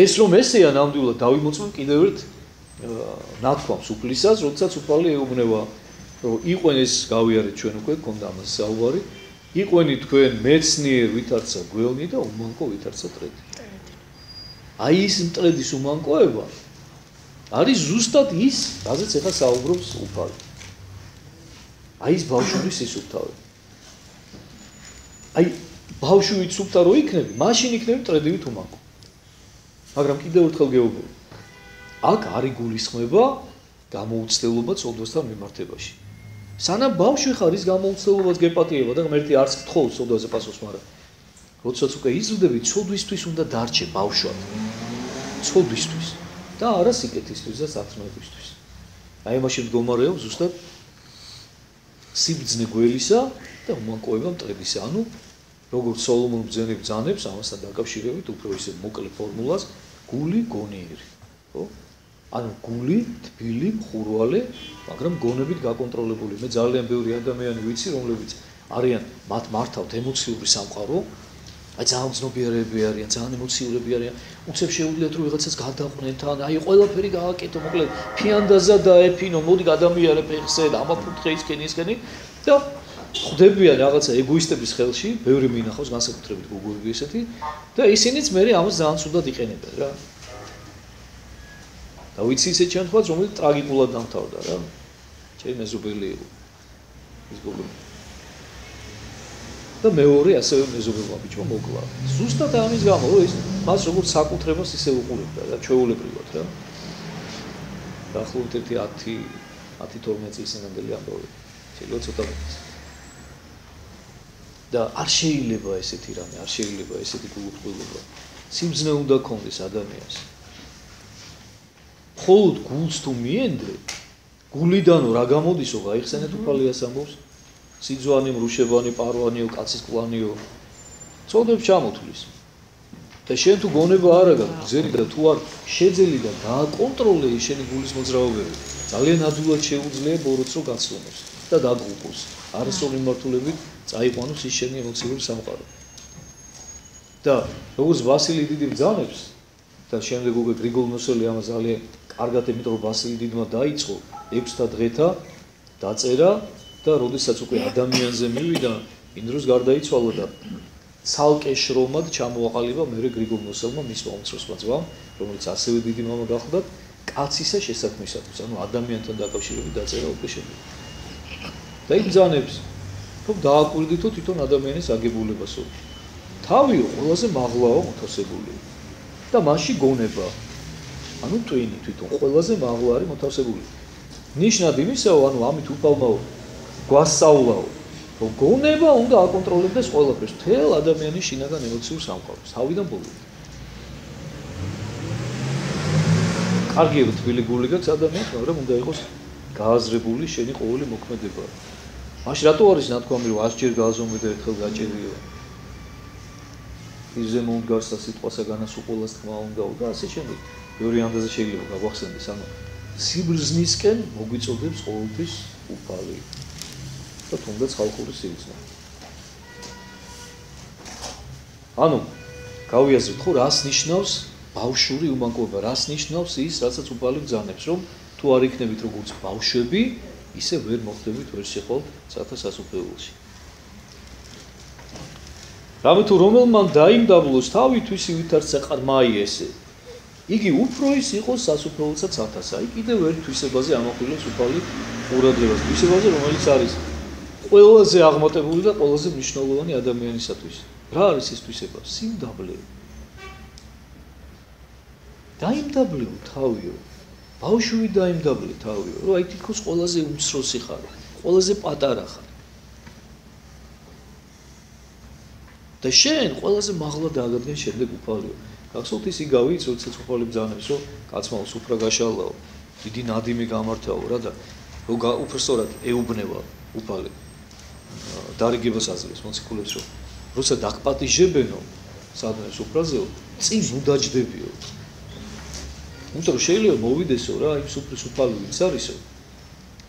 ეს რომ ესეა ნამდვილად დავიმოწმებ კიდევ ერთ ნათქვამს უფლისას როდესაც უფალი ეუბნება რომ იყვენეს გავიარეთ ჩვენ უკვე გქონდა ამას საუბარი იყვენი თქვენ მეცნიერ ვითარცა გვეონი და უმანკო ვითარცა ტრედი აი ის მტრედის უმანკოება არის ზუსტად ის რაზეც ახლა საუბრობს უფალი აი ის ბავშვის სისუფთავე აი ბავშვი სუფთა რო იქნები მაშინ იქნები ტრედივით უმანკო მაგრამ კიდევ ერთხელ გეუბნები აქ არ იგულისხმება გამოუცდელობა ცოდვასთან მიმართებაში სანამ ბავშვი ხარ ის გამოუცდელობას გეპატიება და ღმერთი არც გთხოვს ცოდვაზე პასუხს მაგრამ როდესაც უკვე იზრდები, ცოდვისთვის უნდა დარჩე ბავშვად. ცოდვისთვის და არა სიკეთისთვის და სათნოებისთვის. აი ამაში მდგომარეობს ზუსტად სიბრძნე გველისა და უმანკოება მტრედისა. ანუ როგორც სოლომონ ბრძენი ბრძანებს ამასთან დაკავშირებით უფრო ისე მოკლე ფორმულას გული გონიერი. ხო? ანუ გული თბილი, მხურვალე, მაგრამ გონებით გაკონტროლებული. მე ძალიან ბევრი ადამიანი ვიცი, რომლებიც არიან მათ მართავთ ემოციური სამყარო, აი ძალიან ცნობიერები არიან, ძალიან ემოციურები არიან. უცებ შეუძლიათ რომ ვიღაცას გადაყვნენ თან, აი ყველაფერი გააკეთო, მოკლედ ფიანდაზა და ეფინო, მოდი გადამიარე ფეხზე და ამაფუთხე ისკენი და ხვდებიან რაღაცა ეგოისტების ხელში, ბევრი მინახავს განსაკუთრებით გოგოები ესეთი და ისინიც მე ამას ძალიან ცუდად იყენებენ რა. და ვიცი ისეთ შემთხვევას, რომელიც ტრაგიკულად დამთავრდა რა. ჩემი მეზობელი იყო ის გოგო. და მეორე ასევე მეზობელმა ბიჭმა მოკლა. ზუსტად ამის გამო, რომ ის მას როგორც საკუთრებას ისე უყურებდა და ჩვეულებრივად რა. დაახლოებით 10-12 წლის წინანდელი ამბავი. შეიძლება ცოტა მოხდეს. და არ შეიძლება ესეთი რამე, არ შეიძლება ესეთი გულუწყვილობა. სიბრძნე უნდა კონდეს ადამიანს. მხოლოდ გულს თუ მიენდრე, გულიდანო რა გამოდისო, გაიხსენეთ უფალიას ამბობს. სიძვანი, მრუშევანი, პარვანიო, კაცის კლანიო. წოდებს ჩამოთვლის. და შენ თუ გონება არ აქვს, ძერი და თუ არ შეძელი და გააკონტროლე შენი გულის მოძრაობები, ძალიან ადვილად შეუძლია ბოროტს რო გაცლონოს და დაგუყოს. არასწორი მიმართულებით წაიყვანოს ის შენი ემოციური სამყარო. და როგორც ვასილი დიდი ბრძანებს და შემდეგ უკვე გრიგოლ ნოსელი ამას ძალიან კარგად, იმიტომ რომ ვასილი დიდმა დაიწყო 6 დღეთა დაწერა და როდესაც უკვე ადამიანზე მივიდა, იმ დროს გარდაიცვალა და ცალკე შრომად ჩამოაყალიბა მე გრიგოლ ნოსელმა მის მომცროსმა ძმამ, რომელიც ასევე დიდი მამა გახლდათ, კაცისა შესაქმისათვის, ანუ ადამიანთან დაკავშირებით დაწერა უკვე შემდეგ. და იბრძანებს, რომ დააკვირდითო თვითონ ადამიანის აგებულებასო. თავიო ყველაზე მაღლაო მოთავსებული და მასში გონება. ანუ ტვინი თვითონ ყველაზე მაღლა არის მოთავსებული. ნიშნად იმისაო, ანუ ამით უფალმაო გვასწავლაო, რომ გონება უნდა აკონტროლებდეს ყველაფერს, მთელ ადამიანის შინაგან ემოციურ სამყაროს, თავიდან ბოლომდე. კარგია თბილი გული გაქვს ადამიანს, მაგრამ უნდა იყოს გააზრებული შენი ყოველი მოქმედება. მაშინ რატო არის ნათქვამი, რომ 100-ჯერ გააზომე და ერთხელ გაჭერიო? ისე მომდგარს და სიტყვასა განასუყოლას თქმა უნდა და ასე შემდეგ. ბევრი ამდაზე შეიძლება გაგვახსენდეს, ანუ სიბრძნისკენ მოგვიწოდებს ყოველთვის უფალი. და თუნდაც ხალხური სიბრძნე. ანუ გავიაზრეთ ხო რას ნიშნავს ბავშვური უმანკოება, რას ნიშნავს ის, რასაც უფალი ბრძანებს, რომ თუ არ იქნებით როგორც ბავშვები, ისე ვერ მოხდებით, ვერ შეყავთ სათა სასუფეველში. რამე თუ რომელმან დაიმდაბლოს თავი თვისი ვითარცა საყრმაიესე, იგი უფრო ის იყოს სასუფეველსაც ათასა. აი კიდევ ერთ თვისებაზე ამახვილებს უფალი ყურადღებას, თვისებაზე, რომელიც არის ყველაზე აღმატებული და ყველაზე მნიშვნელოვანი ადამიანისათვის. რა არის ეს თვისება? სიმდაბლე. დაიმდაბლეო თავიო. ბავშვი დაიმდაბლე თავიო, რომ აი თითქოს ყველაზე უმცროსი ხარ, ყველაზე პატარა ხარ. და შენ ყველაზე მაღლა დააგადგენ შემდეგ უფალიო. გახსოვთ ის იგავიც, როდესაც უფალი ბრძანებს, რომ კაცმა სუფრა გაშალაო, დიდი ნადიმი გამართაო რა და უბრალოდ ეუბნება უფალი. დარიგებას აძლევს მოციქულებს, რომ როცა დაგპატიჟებენო სადმე სუფრაზეო, წინ უდაჯდებიო. იმიტომ რომ შეიძლება მოვიდესო რა, იმ სუფრის უფალი ვინც არისო,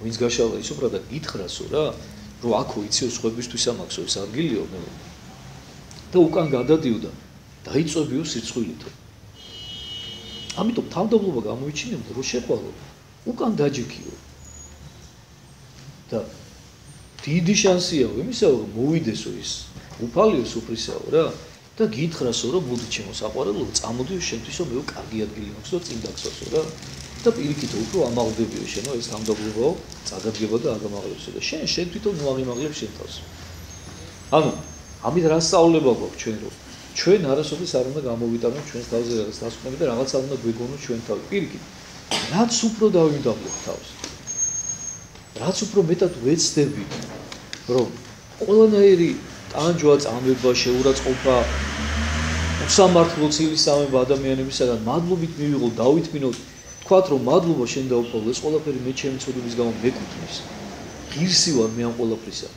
ვინც გაშალა ის სუფრა და გითხრასო რა, რომ აქო იციო სხვებისთვის ამაქსო ეს ადგილიო მე. და უკან გადადიო და დაიწვევიო სირცხვილითო. ამიტომ თავდაბლობა გამოიჩინებდა, რომ შეყვალო, უკან დაჯიქიო. და დიდი შანსიაო იმისაო, რომ მოვიდესო ის უფალიო სუფრისაო რა და გითხრასო, რომ მოდი ჩემო საყვარელო, წამოდიო შენთვისო მე კარგი ადგილი მაქვს და წინ დაგცავსო რა. და პირიქით უფრო ამაღლდებიო შენო ეს თავდაბლობაო, წაგადგება და აგამაღლებსო და შენ თვითონ მოაღიმაღლებ შენ თავს. ანუ ამით რა სწავლება გვაქვს ჩვენ რომ ჩვენ არასოდეს არ უნდა გამოვიტანოთ ჩვენს თავზე რაღაც დასკვნები და რაღაცა უნდა გვეგონოს ჩვენ თავი. პირიქით, რაც უფრო დავიმდაბლებ თავს. რაც უფრო მეტად ვეცდები, რომ ყველანაირი ტანჯვა, წამება, შეურაცხყოფა, უსამართლო ცილისამება ადამიანებისაგან მადლობით მივიღო, დავითმინოთ, თქვათ რომ მადლობა შენ დაუპოვო, ეს ყველაფერი მე ჩემი ცოდების გამო მეკუთვნის. ღირსი ვარ მე ამ ყველაფრისა.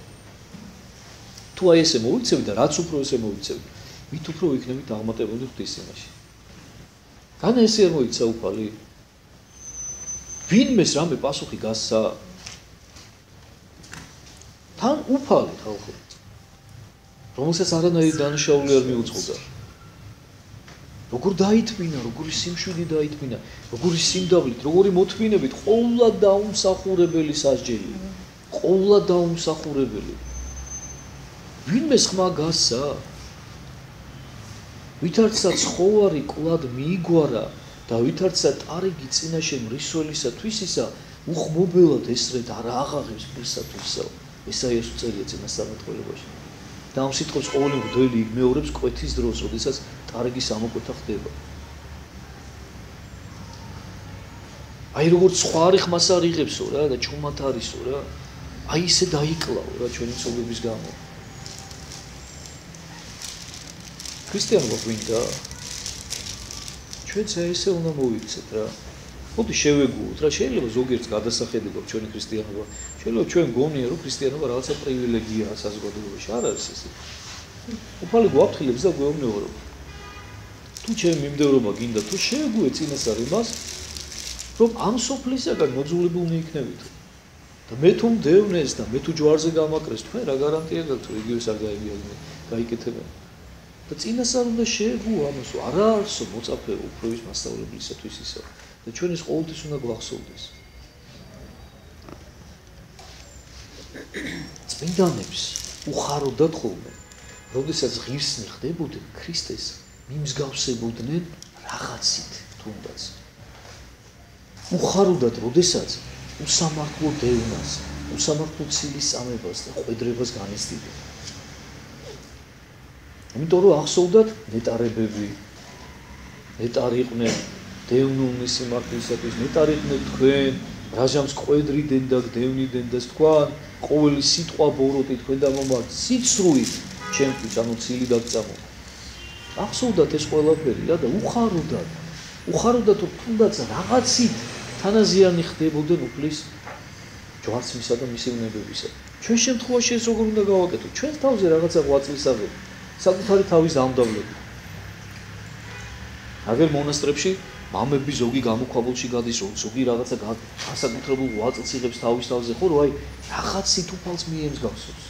თუ აი ესე მოვიცევი და რაც უფრო ესე მოვიცევი, მით უფრო ვიქნებით აღმატებული ღვთის წინაშე. განა ესე არ მოიცა უფალი? ვინმეს რამე პასუხი გასცა? თან უფალი ხალხო, რომელსაც არანაირი დანაშაული არ მიუძღოდა. როგორ დაითმინა, როგორი სიმშვიდე დაითმინა, როგორი სიმდაბლით, როგორი მოთმინებით, ყოვლა დაუმსახურებელი სასჯელი, ყოვლა დაუმსახურებელი. ვინმეს ხმა გასცა? ვითარცა ცხოვარი კლად მიიგوارა და ვითარცა ტარიგი წინაშე მრისველისა თვისისა, უხმობელად ესრეთ არ აღაღებს პირსათვისა. ესაიას უწერია წინასწარმეტყველებაში. და ამ სიტყვებს ყოველი მღვდელი იმეორებს კვეთის დროს, როდესაც ტარიგის ამოკვეთა ხდება. აი როგორც სხვა არის ხმას არ იღებსო რა და ჩუმად არისო რა. აი ისე დაიკლავ რა ჩვენი წოდების გამო. ქრისტიანობა გვინდა? ჩვენც ესე უნდა მოვიქცეთ რა. მოდი შევეგუოთ რა, შეიძლება ზოგიერთს გადასახედება ჩვენი ქრისტიანობა. შეიძლება ჩვენ გონია რომ ქრისტიანობა რაღაცა პრივილეგიაა საზოგადოებაში, არ არის ესე. უფალი გვაფრთხილებს და გვეუბნება თუ ჩემი მიმდევრობა გინდა, თუ შევეგუე წინასწარ იმას, რომ ამ სოფლისაგან მოძულებულნი იქნებით. და მე თუ მდევნეს და მე თუ ჯვარზე გამაკრეს, თქვენ რა გარანტია გაქვთ რომ იგივეს არ გაიკეთებენ? და წინასწარ უნდა შევეგუო ამას, არა არსო მოწაფე უფროის მასწავლებლისათვის ისა. და ჩვენ ეს ყოველთვის უნდა გვახსოვდეს. წმინდანებს უხაროდათ ხოლმე, როდესაც ღირსნი ხდებოდნენ ქრისტეს, მიმსგავსებოდნენ რაღაცით თუნდაც. უხაროდათ, როდესაც უსამართლო დევნას, უსამართლო ცილის წამებას და ყვედრებას განიცდიდნენ. იმიტომ რომ ახსოვდათ ნეტარებები, ნეტარი იყვნენ დევნულნი სიმართლისათვის, ნეტარი იყვნენ თქვენ, რაჟამს ყვედრიდან და დევნიდან და თქვენ, ყოველი სიტყვა ბოროტი თქვენ და მომართ სიცრუით ჩემთვის, ანუ ცილი დაგწამო. ახსოვდათ ეს ყველაფერი რა და უხაროდათ რომ თუნდაც რაღაცით თანაზიანი ხდებოდნენ უფლის ჯვარცმისა და მისი უნებებისა. ჩვენ შემთხვევაში ეს როგორ უნდა გავაკეთოთ? ჩვენს თავზე რაღაცა ღვაწლისაღები, საკუთარი თავის დამდავლები. აგერ მონასტრებში მამები ზოგი გამოქვაბულში გადის, ზოგი რაღაცა განსაკუთრებულ ღვაწლს იღებს თავის თავზე, ხო რომ აი რაღაცით უფალს მიემსგავსოს.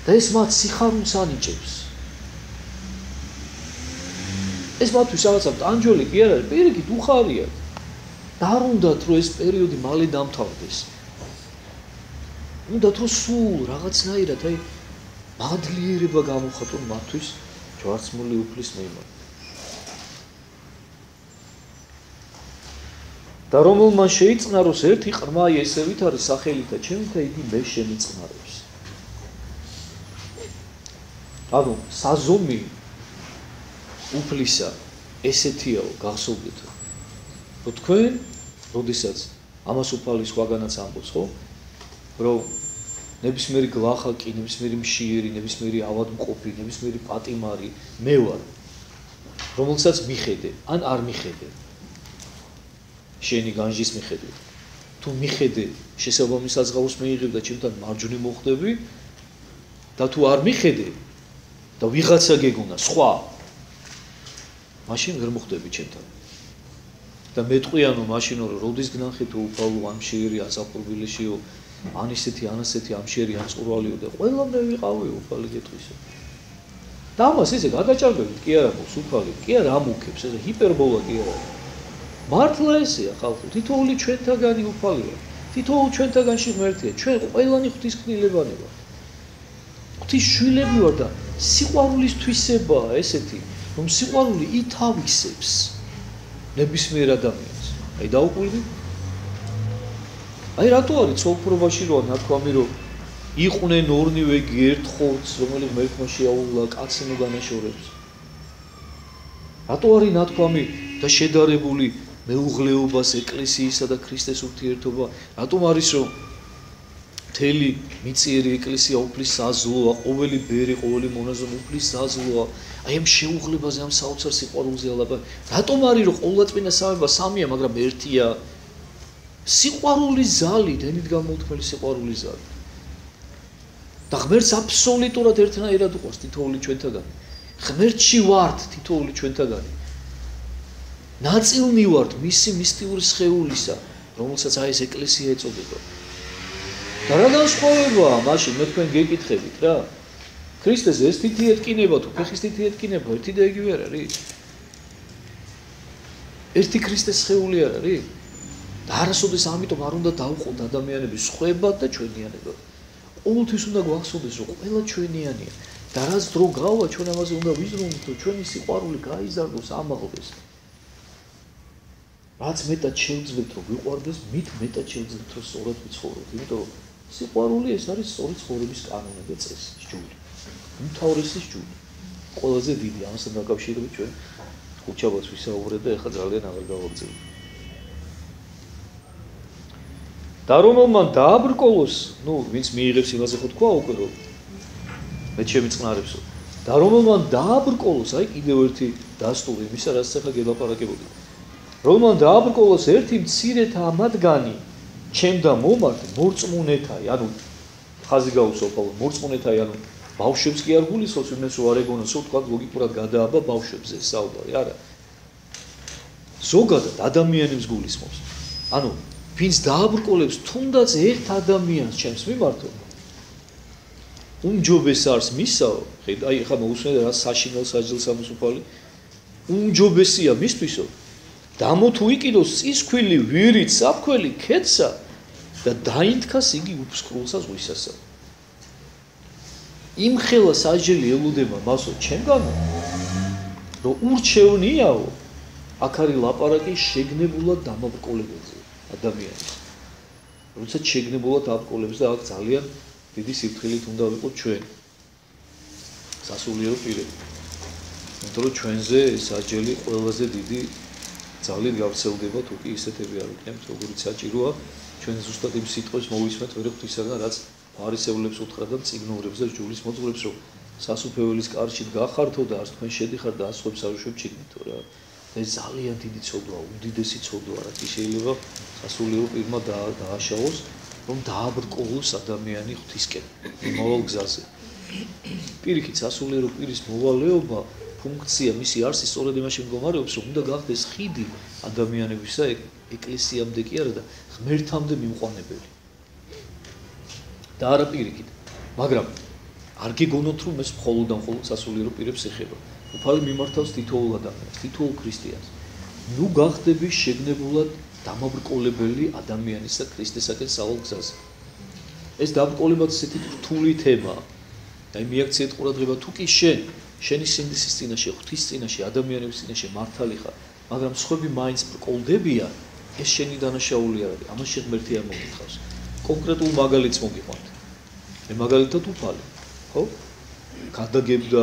და ეს მათ სიხარულს ანიჭებს. ეს მათთვის რაღაცა ტანჯველი კი არ არის, პირიქით უხარია. და არ უნდათ რომ ეს პერიოდი მალე დამთავრდეს. უნდათ რომ სულ რაღაცნაირად აი მადლიერება გამოხატონ მათთვის ჯვარცმული უფლის მიმართ. და რომელმან შეიწყნაროს ერთი ყრმა ესევით არის სახელითა ჩემთა იგი მე შემიწყნარებს. ანუ საზომი უფლისა ესეთიაო გახსოვდეთ რომ თქვენ როდესაც ამას უფალი სხვაგანაც ამბობს ხო რომ ნებისმიერი გლახაკი, ნებისმიერი მშიერი, ნებისმიერი ავადმყოფი, ნებისმიერი პატიმარი მე ვარ რომელსაც მიხედე ან არ მიხედე შენი განჯის მიხედვით თუ მიხედე შესაბამის საზღაურს მიიღებ და ჩემთან მარჯვნივ მოხდები და თუ არ მიხედე და ვიღაცა გეგონა სხვა მაშინ ვერ მოხდები ჩემთან და მეტყვიანო მაშინ რომ როდის გნახე თუ უფალო ან მშიერი ან საფურბილიშიო ან ისეთი ან ასეთი ამშიერი ან წყურვალიო და ყველა მე ვიყავი უფალი გეტყვისო და ამას ესე გადაჭარბებით კი არა ხოს უფალი კი არა ამუქებს ესე ჰიპერბოლა კი არა მართლა ესეა ხალხო თითოეული ჩვენთაგანი უფალია თითოეული ჩვენთაგანში ღმერთია ჩვენ ყველანი ღვთისკნილებანი ვართ ღვთის შვილები ვართ და სიყვარულის თვისებაა ესეთი რომ სიყვარული ითავისებს ნებისმიერ ადამიანს აი დაუკვირდი აი რატო არის ცოლფრობაში როა ნათქვამი რომ იყვნენ ორნივე ერთ ხორცს რომელიც ღმერთმა შეაუვლა კაცი ნუ განაშორებს რატო არის ნათქვამი და შედარებული მეუღლეობას ეკლესიისა და ქრისტეს ურთიერთობა რატომ არის რომ მთელი მიწიერი ეკლესია უფლის საზღვროა, ყოველი ბერი, ყოველი მონაზონი უფლის საზღვროა. აი ამ შეუღლებაზე, ამ საოცარ სიყვარულზე ალაპარაკი. რატომ არის რომ ყოვლადწმინდა სამება სამია, მაგრამ ერთია? სიყვარულის ზალი, დენით გამოუთქმელი სიყვარულის ზალი. და ღმერთს აბსოლუტურად ერთნაირად უყვარს თითოეული ჩვენთაგანი. ღმერთში ვართ თითოეული ჩვენთაგანი. ნაწილნი ვართ მისი მისტიური სხეულისა, რომელსაც აი ეს ეკლესია ეწოდება. და რა განსხვავებაა მაშინ მე თქვენ გეკითხებით რა? ქრისტეს ეს თითი ეთკინება თუ ფეხის თითი ეთკინება ერთი და იგივე არ არის? ერთი ქრისტეს სხეული არ არის? და არასოდეს ამიტომ არ უნდა დავუყოთ ადამიანების სხვებად და ჩვენიანებად. ყოველთვის უნდა გვახსოვდეს რომ ყველა ჩვენიანია და რაც დრო გავა ჩვენ ამაზე უნდა ვიზრუნოთ რომ ჩვენი სიყვარული გაიზარდოს ამაღლდეს. რაც მეტად შევძლებთ რომ ვიყვარდეს, მით მეტად შევძლებთ რომ სწორად ვიცხოვროთ, იმიტომ რომ სიყვარული ეს არის სწორი ცხოვრების კანონი და წესი, ჯული. უმთავრესი ჯული. ყველაზე დიდი ამასთან დაკავშირებით ჩვენ ხუთშაბათს ვისაუბრეთ და ეხლა ძალიან აღარ გავაგრძელებ. და რომელმან დააბრკოლოს, ვინც მიიღებს იმაზე ხო თქვა უკვე რომ მე შემიწყნარებსო. და რომელმან დააბრკოლოს, აი კიდევ ერთი დასტური იმისა, რაც ახლა გელაპარაკებოდი. რომელმან დააბრკოლოს ერთი მცირეთა მათგანი, ჩემ და მომართ მორწმუნეთაი, ანუ ხაზი გაუსვა პავლე, მორწმუნეთაი, ანუ ბავშვებს კი არ გულისხმობს, იმენს რო არ ეგონოსო, თქვა ლოგიკურად გადააბა ბავშვებზე საუბარი, არა. ზოგადად ადამიანებს გულისხმობს. ანუ ვინც დააბრკოლებს თუნდაც ერთ ადამიანს ჩემს მიმართო, უმჯობეს არის მისაო, აი ხა მოусმენთ რა საშინელ საჯელს ამოსუფალი, უმჯობესია მისთვისო, დამოთუ იყიდოს წისქვილი, ვირით, საფქველი, ქეთსა და დაინთქას იგი უფსკრულსა ზღვისასა. იმხელა საჯელი ელოდება მასო ჩემგანო, რომ ურჩევნიაო, აქ არის ლაპარაკი შეგნებულად დამაბრკოლებელზე ადამიანის. როცა შეგნებულად აბრკოლებს და აქ ძალიან დიდი სიფრთხილით უნდა ვიყოთ ჩვენ. სასულიერო პირები. იმიტომ რომ ჩვენზე საჯელი ყველაზე დიდი ძალიან გავრცელდება თუ კი ისეთები არ ვიქნებთ, როგორიც საჭიროა, ჩვენ ზუსტად იმ სიტყვებს მოვისმენთ ვერ ღვთისაგან, რაც ფარისევლებს უთხრა და წიგნურებს და ჯულის მოძღვრებს, რომ სასუფეველის კარშით გახართო და არც თქვენ შედიხარ და ასხვებს არ უშვებ ჩიგნითო რა. ეს ძალიან დიდი ცოდვაა, უდიდესი ცოდვაა, რაც შეიძლება სასულიერო პირმა დააშაოს, რომ დააბრკოლოს ადამიანი ღვთისკენ, იმავალ გზაზე. პირიქით სასულიერო პირის მოვალეობა, ფუნქცია, მისი არსი სწორედ იმაში მდგომარეობს, რომ უნდა გახდეს ხიდი ადამიანებისა ეკლესიამდე კი არა და ღმერთამდე მიმყვანებელი. და არა პირიქით, მაგრამ არ გიგონოთ რომ ეს მხოლოდ და მხოლოდ სასულიერო პირებს ეხება. უფალი მიმართავს თითოეულ ადამიანს, თითოეულ ქრისტიანს. ნუ გახდები შეგნებულად დამაბრკოლებელი ადამიანის და ქრისტესაკენ სავალ გზაზე. ეს დაბრკოლებაც ისეთი რთული თემაა. აი მიაქციეთ ყურადღება თუ კი შენი სინდისის წინაშე, ღვთის წინაშე, ადამიანების წინაშე მართალი ხარ, მაგრამ სხვები მაინც ბრკოლდებიან, ეს შენი დანაშაული არ არის. ამას ღმერთი არ მომიხავს. კონკრეტულ მაგალითს მოგიყვანთ. მე მაგალითად უფალი, ხო? გადაგებდა,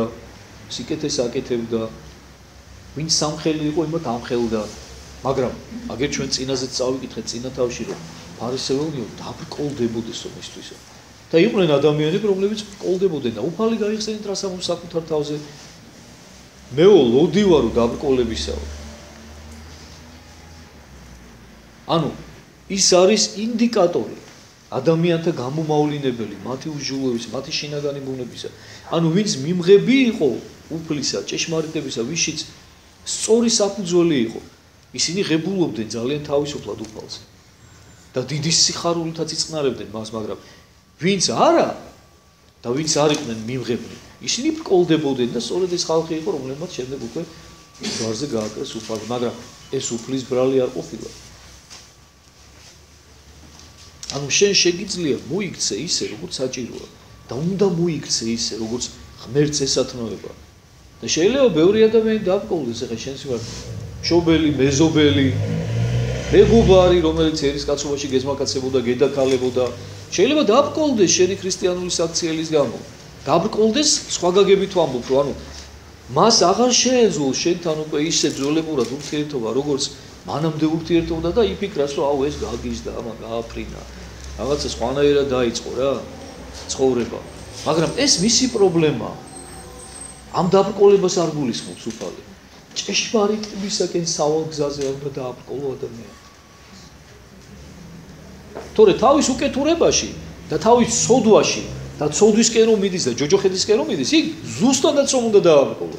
სიკეთეს აკეთებდა, ვინც სამხელი იყო, იმათ ამხელდა. მაგრამ აგერ ჩვენ წინაზეც წავიკითხეთ წინა თავში, რომ ფარისეველნიო დაბრკოლდებოდეს ომისთვისო. და იყვნენ ადამიანები, რომლებიც ბრკოლდებოდნენ და უფალი გაიხსენეთ რას ამბობს საკუთარ თავზე. მეო ლოდი ვარო დაბრკოლებისაო. ანუ ის არის ინდიკატორი ადამიანთა გამომავლინებელი, მათი უჟულობის, მათი შინაგანი ბუნებისა. ანუ ვინც მიმღები იყო უფლისა, ჭეშმარიტებისა, ვიშიც სწორი საფუძველი იყო, ისინი ღებულობდნენ ძალიან თავისუფლად უფალს. და დიდი სიხარულითაც იწყნარებდნენ მას, მაგრამ ვინც არა და ვინც არ იყვნენ მიმღებნი, ისინი ბრკოლდებოდნენ და სწორედ ეს ხალხი იყო, რომლებმაც შემდეგ უკვე ჯვარზე გააკრეს უფალი, მაგრამ ეს უფლის ბრალი არ ყოფილა. ანუ შენ შეგიძლია მოიქცე ისე, როგორც საჭიროა და უნდა მოიქცე ისე, როგორც ღმერთს ესათნოება. და შეიძლება ბევრი ადამიანი დაბრკოლდეს ახლა შენს მიმართ, მშობელი, მეზობელი, მეგობარი, რომელიც ერის კაცობაში გეზმაკაცებოდა, გედაქალებოდა, შეიძლება დაბრკოლდეს შენი ქრისტიანული საქციელის გამო. დაბრკოლდეს სხვა გაგებით ვამბობ, რომ ანუ მას აღარ შეეძლო შენთან უკვე ისე ძველებურად ურთიერთობა, როგორც მანამდე ურთიერთობდა და იფიქრას, რომ აუ ეს გაგიზდა, ამა გააფრინა. რაღაცა სხვანაირად დაიწყო რა ცხოვრება. მაგრამ ეს მისი პრობლემაა. ამ დაბრკოლებას არ გულისხმობს უფალი. ჭეშმარიტებისაკენ სავალ გზაზე უნდა დააბრკოლო ადამიანი. თორე თავის უკეთურებაში და თავის ცოდვაში და ცოდვისკენ რომ მიდის და ჯოჯოხეთისკენ რომ მიდის, იქ ზუსტადაც რომ უნდა დააბრკოლო.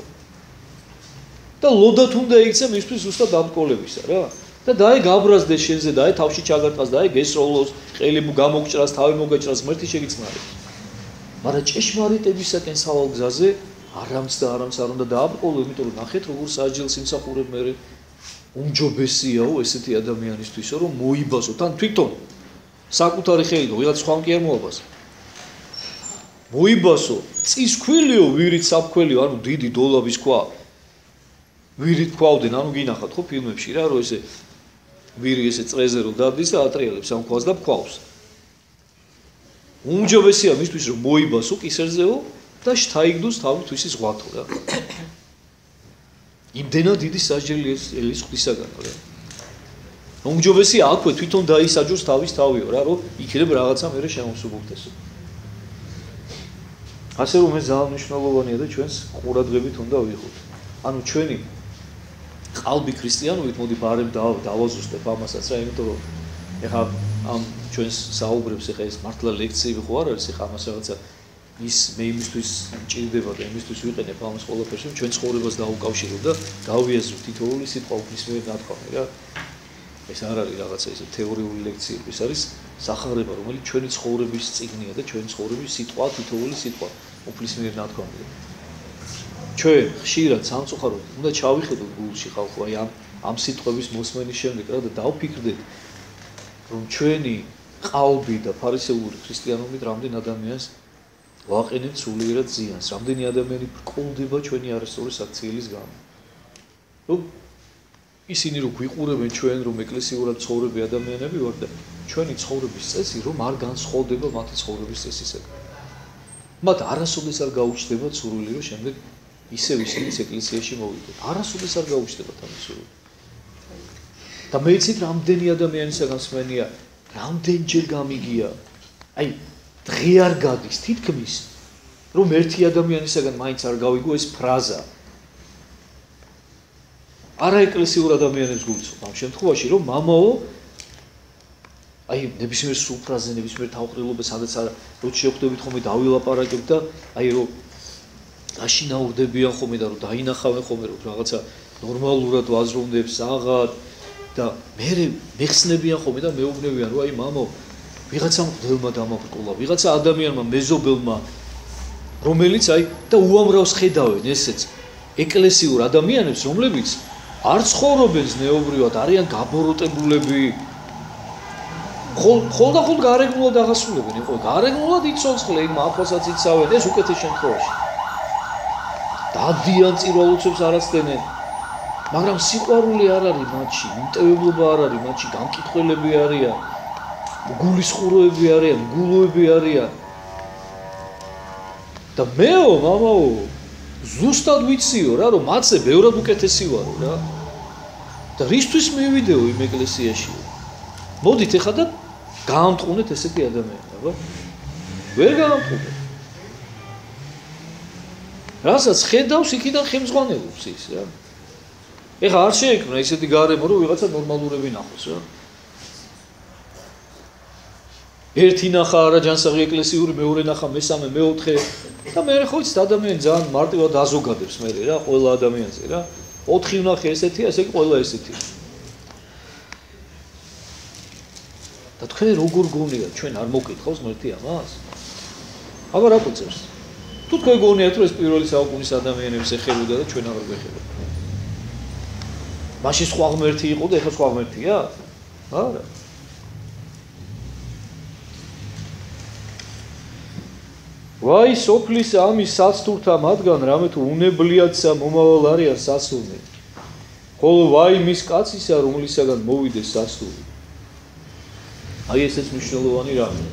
და ლოდათ უნდა იქცე მისთვის ზუსტად დაბრკოლებისა რა. და დაე გაბრაზდეს შენზე, დაე თავში ჩაგარტყას, დაე გესროლოს, ყელი გამოგჭრას, თავი მოგაჭრას, ღმერთი შეგიცნარებს. მაგრამ ჭეშმარიტებისაკენ სავალ გზაზე არამც და არამც არ უნდა დააბრკოლო, იმიტომ რომ ნახეთ როგორ საჯელს იმსახურებ მე უმჯობესიაო ესეთი ადამიანისთვისო რომ მოიბასო თან თვითონ საკუთარი ხელით ვიღაც სხვამ კი არ მოაბას. მოიბასო წის ქვილიო ვირით საფქველიო, ანუ დიდი დოლაბის ქვა. ვირით ქვავდნენ, ანუ გინახავთ ხო ფილმებში რა, რომ ესე ვირი ესე წრეზე რომ დადის და ატრიალებს ამ ქვას და ქვავს. უმჯობესია მისთვის რომ მოიბასო კისერზეო და შთაიგდოს თავისთვის ზღვათო რა. იმდენად დიდი სასჯელი ელის ღვთისაგანო რა. უმჯობესია აქვე თვითონ დაისაჯოს თავის თავიო რა, რომ იქნებ რაღაცა მერე შემოსუბუქდესო. ასე რომ ეს ძალიან მნიშვნელოვანია და ჩვენს ყურადღებით უნდა ვიღოთ. ანუ ჩვენი ყალბი ქრისტიანობით მოდი ბარემ დავაზუსტებ ამასაც რა, იმიტომ რომ ეხლა ამ ჩვენს საუბრებს ეხლა ეს მართლა ლექციები ხო არ არის, ეხლა ამას რაღაცა ის მე იმისთვის მჭირდება და იმისთვის ვიყენებ ამას ყველაფერს, რომ ჩვენ ცხოვრებას დაუკავშიროთ და გავიაზროთ თითოეული სიტყვა უფლისმიერ ნათქვამი რა. ეს არ არის რაღაცა ისე თეორიული ლექციები, ეს არის სახარება, რომელიც ჩვენი ცხოვრების წიგნია და ჩვენი ცხოვრების სიტყვა, თითოეული სიტყვა უფლისმიერ ნათქვამია. ჩვენ ხშირად სამწუხაროდ უნდა ჩავიხედოთ გულში ხალხო აი ამ სიტყვების მოსმენის შემდეგ რა და დავფიქრდეთ რომ ჩვენი ყალბი და ფარისეული ქრისტიანობით რამდენ ადამიანს ვაყენებთ სულიერად ზიანს, რამდენი ადამიანი ბრკოლდება ჩვენი არასწორი საქციელის გამო. რომ ისინი რომ გვიყურებენ ჩვენ რომ ეკლესიურად ცხოვრები ადამიანები ვარ და ჩვენი ცხოვრების წესი რომ არ განსხვავდება მათი ცხოვრების წესისაგან. მათ არასოდეს არ გაუჩნდება სურვილი რომ შემდეგ ისევ ისინიც ეკლესიაში მოვიდეთ. არასოდეს არ გაუჩნდებათ ამის სურვილი. და მე იცით რამდენი ადამიანისაგან სმენია, რამდენჯერ გამიგია. აი დღე არ გადის თითქმის რომ ერთი ადამიანისაგან მაინც არ გავიგო ეს ფრაზა. არაეკლესიურ ადამიანებს გულისხმობ ამ შემთხვევაში რომ მამაო აი ნებისმიერ სუფრაზე, ნებისმიერ თავყრილობას სადაც რო შევხვდებით ხოლმე დავილაპარაკებთ და აი რომ დაშინაურდებიან ხოლმე და რომ დაინახავენ ხოლმე რომ რაღაცა ნორმალურად ვაზროვნებს აღარ და მე მეხსნებიან ხოლმე და მეუბნებიან რომ აი მამო ვიღაცა მღვდელმა დამაბრკოლა, ვიღაცა ადამიანმა მეზობელმა რომელიც აი და უამრავს ხედავენ ესეც ეკლესიურ ადამიანებს რომლებიც არ ცხოვრობენ ზნეობრივად, არიან გაბოროტებულები ხოლმე გარეგნულად აღასრულებენ, იყო გარეგნულად იცოცხლე, იმ აფასაც იცავენ, ეს უკეთეს შემთხვევაში. დადიან წირვალოცებს არაცდენენ, მაგრამ სიყვარული არ არის მათში, მიტევებლობა არ არის მათში, განკითხველები არიან, გულისხმუროები არიან, გულოები არიან. და მეო, მამაო, ზუსტად ვიციო რა, რომ მათზე ბევრად უკეთესი ვარო რა. და რისთვის მივიდეო იმ ეკლესიაში? მოდით ეხლა და გაამტყუნეთ ესეთი ადამიანები, აბა. ვერ გაამტყუნეთ. რასაც ხედავს, იქიდან ხელმძღვანელობს ის რა. ეხლა არ შეექმნა ესეთი გარემო, რომ ვიღაცა ნორმალურები ნახოს რა. ერთი ნახა არაჯანსაღი ეკლესიური, მეორე ნახა მესამე, მეოთხე და მე ხო იცით ადამიანი ძალიან მარტივად აზოგადებს მე რა, ყველა ადამიანზე რა. 4 ვნახე ესეთია, ესე კი ყველა ესეთია. და თქვენ როგორ გონიათ, ჩვენ არ მოკითხავს ღმერთი ამას? აბა რა გწევს? თუ თქვენ გონიათ, რომ ეს პირველი საუკუნის ადამიანებს ეხებოდა და ჩვენ აღარ გვეხება. მაშინ სხვა ღმერთი იყო და ეხლა სხვა ღმერთია? არა. ვაი სოფლის ამის საცდურთა მათგან რამე თუ უნებლიადსა მომავალ არიან სასულნი. ხოლო ვაი მის კაცისა რომლისაგან მოვიდეს სასული. აი ესეც მნიშვნელოვანი რამე.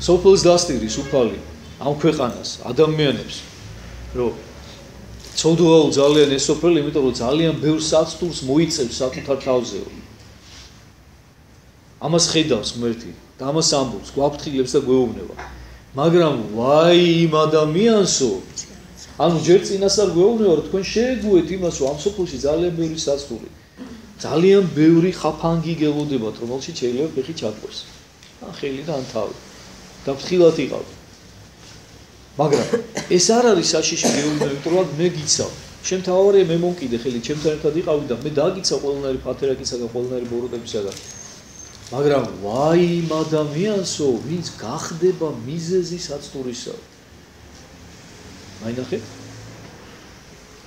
სოფელს დასტირის უფალი ამ ქვეყანას, ადამიანებს, რომ ცოდვაო ძალიან ეს სოფელი, იმიტომ რომ ძალიან ბევრ საცდურს მოიწევს საკუთარ თავზეო. ამას ხედავს ღმერთი და ამას ამბობს, გვაფრთხილებს და გვეუბნება. მაგრამ ვაი იმ ადამიანსო, ანუ ჯერ წინას არ გვეუბნება, რომ თქვენ შეეგუეთ იმას, რომ ამ სოფელში ძალიან ბევრი საცდური, ძალიან ბევრი ხაფანგი გელოდებათ, რომელშიც შეიძლება ფეხი ჩაგვეს. ან ხელი და ან თავი. და ფრთხილად იყავ. მაგრამ ეს არ არის საშიში გეუბნება, იმიტომ რომ მე გიცავ. შემთავარია მე მომკიდე ხელი, ჩემთან ერთად იყავი და მე დაგიცავ ყველანაირი ფათერაკისაგან, ყველანაირი ბოროტებისაგან. მაგრამ ვაი იმ ადამიანსო, ვინც გახდება მიზეზი საცდურისა. მაინახეთ?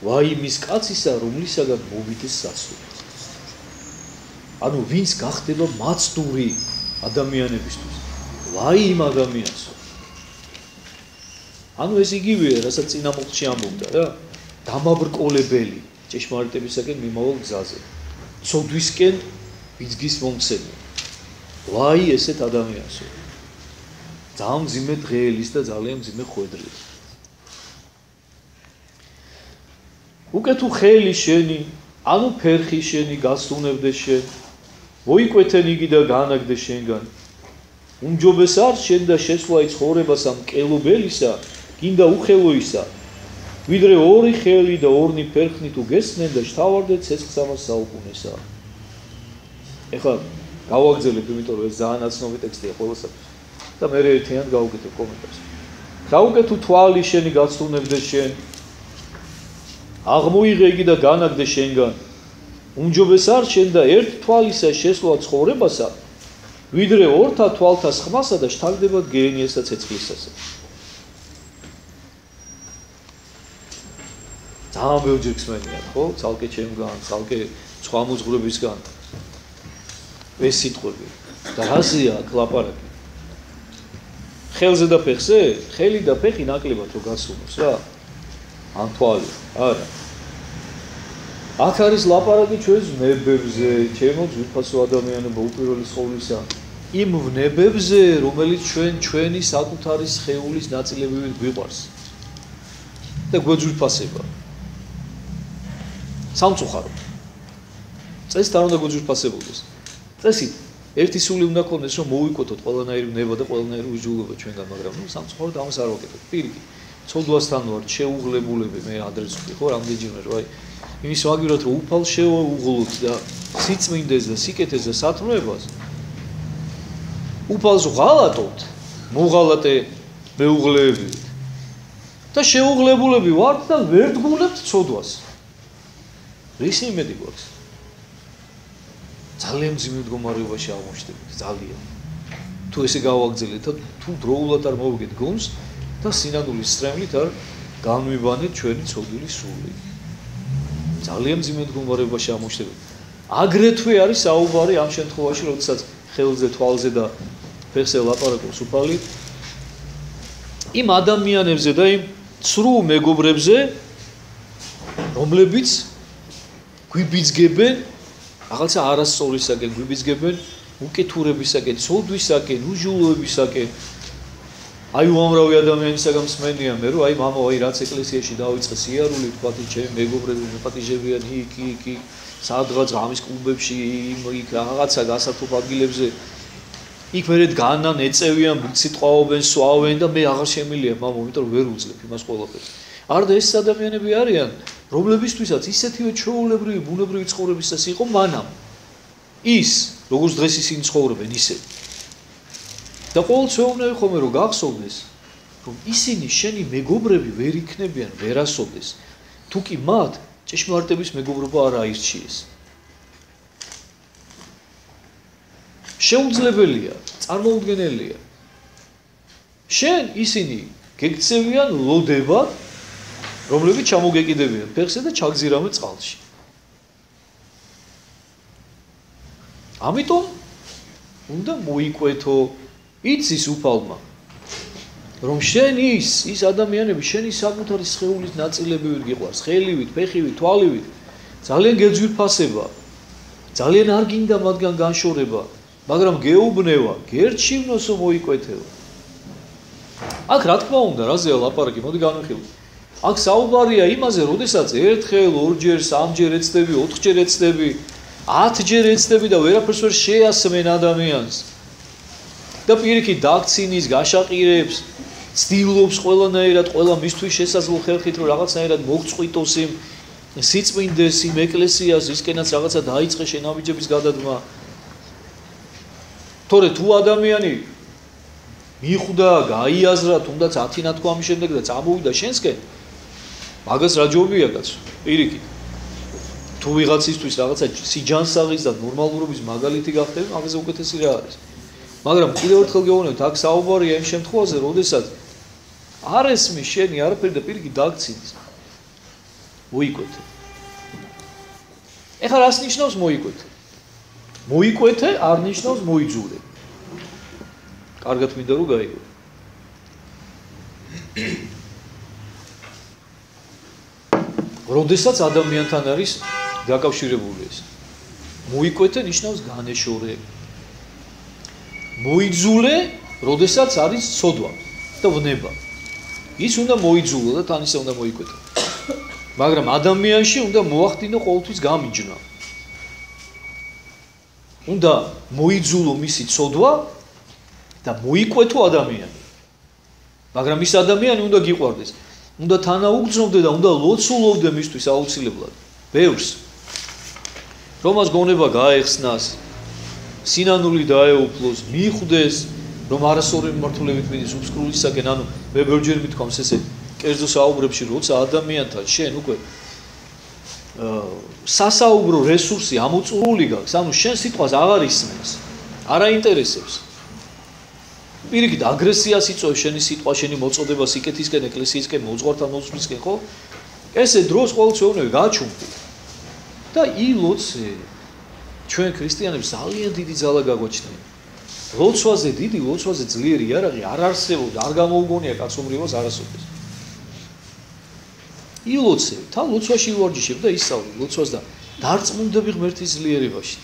ვაი მის კაცისა, რომლისაგან მოვიდეს საცდური. ანუ ვინც გახდება მაცდური ადამიანებისთვის. ვაი იმ ადამიანსო. ანუ ეს იგივეა, რასაც წინა მოხში ამბობდა რა. დამაბრკოლებელი ჭეშმარიტებისაკენ მიმავალ გზაზე. ცოდვისკენ ბიძგის მომხსენი. ვაი ესეთ ადამიანსო. ძალიან მძიმე დღეელის და ძალიან მძიმე ხვედრის. უკვე თუ ხელი შენი, ანუ ფერხი შენი გასუნებდე შენ, მოიკვეთენ იგი და განაგდე შენგან. უმჯობეს არ შენ და შესვლა ცხოვრებას ამ კელობელისა, გინდა უხელოისა. ვიდრე ორი ხელი და ორნი ფერხნი თუ გესმენ და შთავარდეთ ცეცხლსამას საუკუნესა. ეხლა გავაგზავნებ, იმიტომ რომ ეს ძალიან აცნობი ტექსტია ყველასათვის. და მე ერთიანად გავუკეთებ კომენტარს. დაუკეთო თვალი შენი გასუნებდე შენ. აღმოიღე იგი და განაგდე შენგან. უმჯობეს არ შენ და ერთ თვალისა შესვლა ცხოვრებასა, ვიდრე ორთა თვალთა სხმასა და შთაგდებათ გეენიესა ცეცხლისასა. ძალიან ბევრჯერ გსმენიათ, ხო? ცალკე ჩემგან, ცალკე სხვა მოძღვრებისგან. ეს სიტყვები. და რაზეა აქ ლაპარაკი? ხელზე და ფეხზე? ხელი და ფეხი ნაკლებად რო გასუნოს რა. ან თვალი, არა. აქ არის ლაპარაკი ჩვენს ვნებებზე, ჩემო ძვირფასო ადამიანებო უპირველეს ყოვლისა, იმ ვნებებზე, რომელიც ჩვენი საკუთარი სხეულის ნაწილებივით გვიყვარს. და გვეძვირფასება. სამწუხარო. წესით არ უნდა გვეძვირფასებოდეს. წესით ერთი სული უნდა ქონდეს, რომ მოვიკვეთოთ ყველანაირი ვნება და ყველანაირი უჯულობა ჩვენგან, მაგრამ სამწუხაროდ ამას არ ვაკეთებ. პირიქით, ცოდვასთან ვარ შეუღლებულები მე ადრეს ვთქვი, ხო, რამდენჯერმე რა. იმის ვაგივრად რომ უფალ შეუღლოთ და სიწმინდეს და სიკეთეს და სათნოებას უფალს ვღალატოთ, მოღალატე მეუღლეებით და შეუღლებულები ვართ და ვერ დგუნებთ ცოდვას. რისი იმედი გვაქვს? ძალიან მძიმე მდგომარეობაში აღმოჩნდებით, ძალიან. თუ ესე გავაგრძელეთ და თუ დროულად არ მოვიგეთ გონს და სინანულის სწრემლით არ განვიბანეთ ჩვენი ცოდვილი სული. ძალიან მძიმე მდგომარეობაში აღმოჩნდებით. აგრეთვე არის საუბარი ამ შემთხვევაში, როდესაც ხელზე, თვალზე და ფეხზე ლაპარაკობს უფალი იმ ადამიანებზე და იმ ცრუ მეგობრებზე, რომლებიც გვიბიძგებენ რაღაცა არასწორისაკენ, გვიბიძგებენ უკეთურებისაკენ, ცოდვისაკენ, უჟულოებისაკენ. აი უამრავი ადამიანისაგან მსმენია მე, რომ აი მამა, აი რაც ეკლესიაში დავიწყე სიარული, თქვათი ჩემი მეგობრები მეპატიჟებიან იქ, სადღაც ღამის კლუბებში, იქ რაღაცა გასართობ ადგილებზე. იქ მერე დგანან, ეწევიან, სიტყვაობენ, სვავენ და მე აღარ შემილია მამო, იმიტომ რომ ვერ უძლებ იმას ყველაფერს. არ და ეს ადამიანები არიან, რომლებისთვისაც ისეთივე ჩვეულებრივი, ბუნებრივი ცხოვრებისას იყო მანამ. ის, როგორც დღეს ისინი ცხოვრობენ, ისე. და ყოველთვის ვეუბნები ხოლმე რომ გახსოვდეს, რომ ისინი შენი მეგობრები ვერ იქნებიან, ვერასოდეს, თუ კი მათ ჭეშმარიტების მეგობრობა არ აირჩიეს. შეუძლებელია, წარმოუდგენელია. შენ ისინი გეკცევიან ლოდებად, რომლებიც ჩამოგეკიდებიან ფეხზე და ჩაგზირავენ წყალში. ამიტომ უნდა მოიკვეთო იცის უფალმა, რომ შენ ის ადამიანები შენი საკუთარი სხეულის ნაწილებივით გიყვარს, ხელივით, ფეხივით, თვალივით, ძალიან გეძვირფასება, ძალიან არ გინდა მათგან განშორება, მაგრამ გეუბნება, გერჩივნოსო მოიკვეთეო. აქ რა თქმა უნდა, რაზეა ლაპარაკი, მოდი განვიხილოთ. აქ საუბარია იმაზე, როდესაც ერთხელ, ორჯერ, სამჯერ ეცდები, ოთხჯერ ეცდები, 10-ჯერ ეცდები და ვერაფერს ვერ შეასმენ ადამიანს. და პირიქით დაქცინის, გაშაყირებს, ცდილობს ყველანაირად, ყველა მისთვის შესაძლო ხერხით რომ რაღაცნაირად მოგწყვიტოს იმ სიწმინდეს, იმ ეკლესიას, ისკენაც რაღაცა დაიწყე შენაბიჯების გადადგმა. თორე თუ ადამიანი მიხვდა, გაიაზრა, თუნდაც 10 ნათქვამის შემდეგ და წამოვიდა შენსკენ, მაგას რა ჯობია კაცო, პირიქით. თუ ვიღაცისთვის რაღაცა სიჯანსაღის და ნორმალურობის მაგალითი გახდები, მაგაზე უკეთესი რა არის. მაგრამ კიდევ ერთხელ გეუბნებთ, აქ საუბარია იმ შემთხვევაზე, როდესაც არ ესმის შენი არაფერი და პირიქით დაგცინის. მოიკვეთე. ეხლა რას ნიშნავს მოიკვეთე? მოიკვეთე არ ნიშნავს მოიძულე. კარგად მინდა რომ გაიგო. როდესაც ადამიანთან არის დაკავშირებული ეს. მოიკვეთე ნიშნავს განეშორე. მოიძულე, როდესაც არის ცოდვა და ვნება. ის უნდა მოიძულო და თან ისე უნდა მოიკვეთო. მაგრამ ადამიანში უნდა მოახდინო ყოველთვის გამიჯნა. უნდა მოიძულო მისი ცოდვა და მოიკვეთო ადამიანი. მაგრამ ის ადამიანი უნდა გიყვარდეს. უნდა თანაუგრძნობდე და უნდა ლოცულობდე მისთვის აუცილებლად. ბევრს რომას გონება გაეხსნას, სინანული დაეუფლოს, მიხვდეს, რომ არასორი მიმართულებით მიდის უფსკრულისაკენ, ანუ მე ბევრჯერ მithქვამს ესე კერძო საუბრებში, როცა ადამიანთან შენ უკვე სასაუბრო რესურსი ამოწურული გაქვს, ანუ შენ სიტყვას აღარ ისმენს, არ აინტერესებს. პირიქით აგრესიას იწვევს შენი სიტყვა, შენი მოწოდება სიკეთისკენ, ეკლესიისკენ, მოძღვართან მოძღვრისკენ, ხო? ესე დროს ყოველთვის ეუბნები გაჩუმდი. და ილოცე. ჩვენ ქრისტიანებს ძალიან დიდი ძალა გაგვაჩნია. ლოცვაზე დიდი, ლოცვაზე ძლიერი იარაღი არ არსებობს, არ გამოუგონია კაცობრიობას არასოდეს. ილოცე, თან ლოცვაში ვარჯიშებ და ისწავლე ლოცვას და დარწმუნდები ღმერთის ძლიერებაში.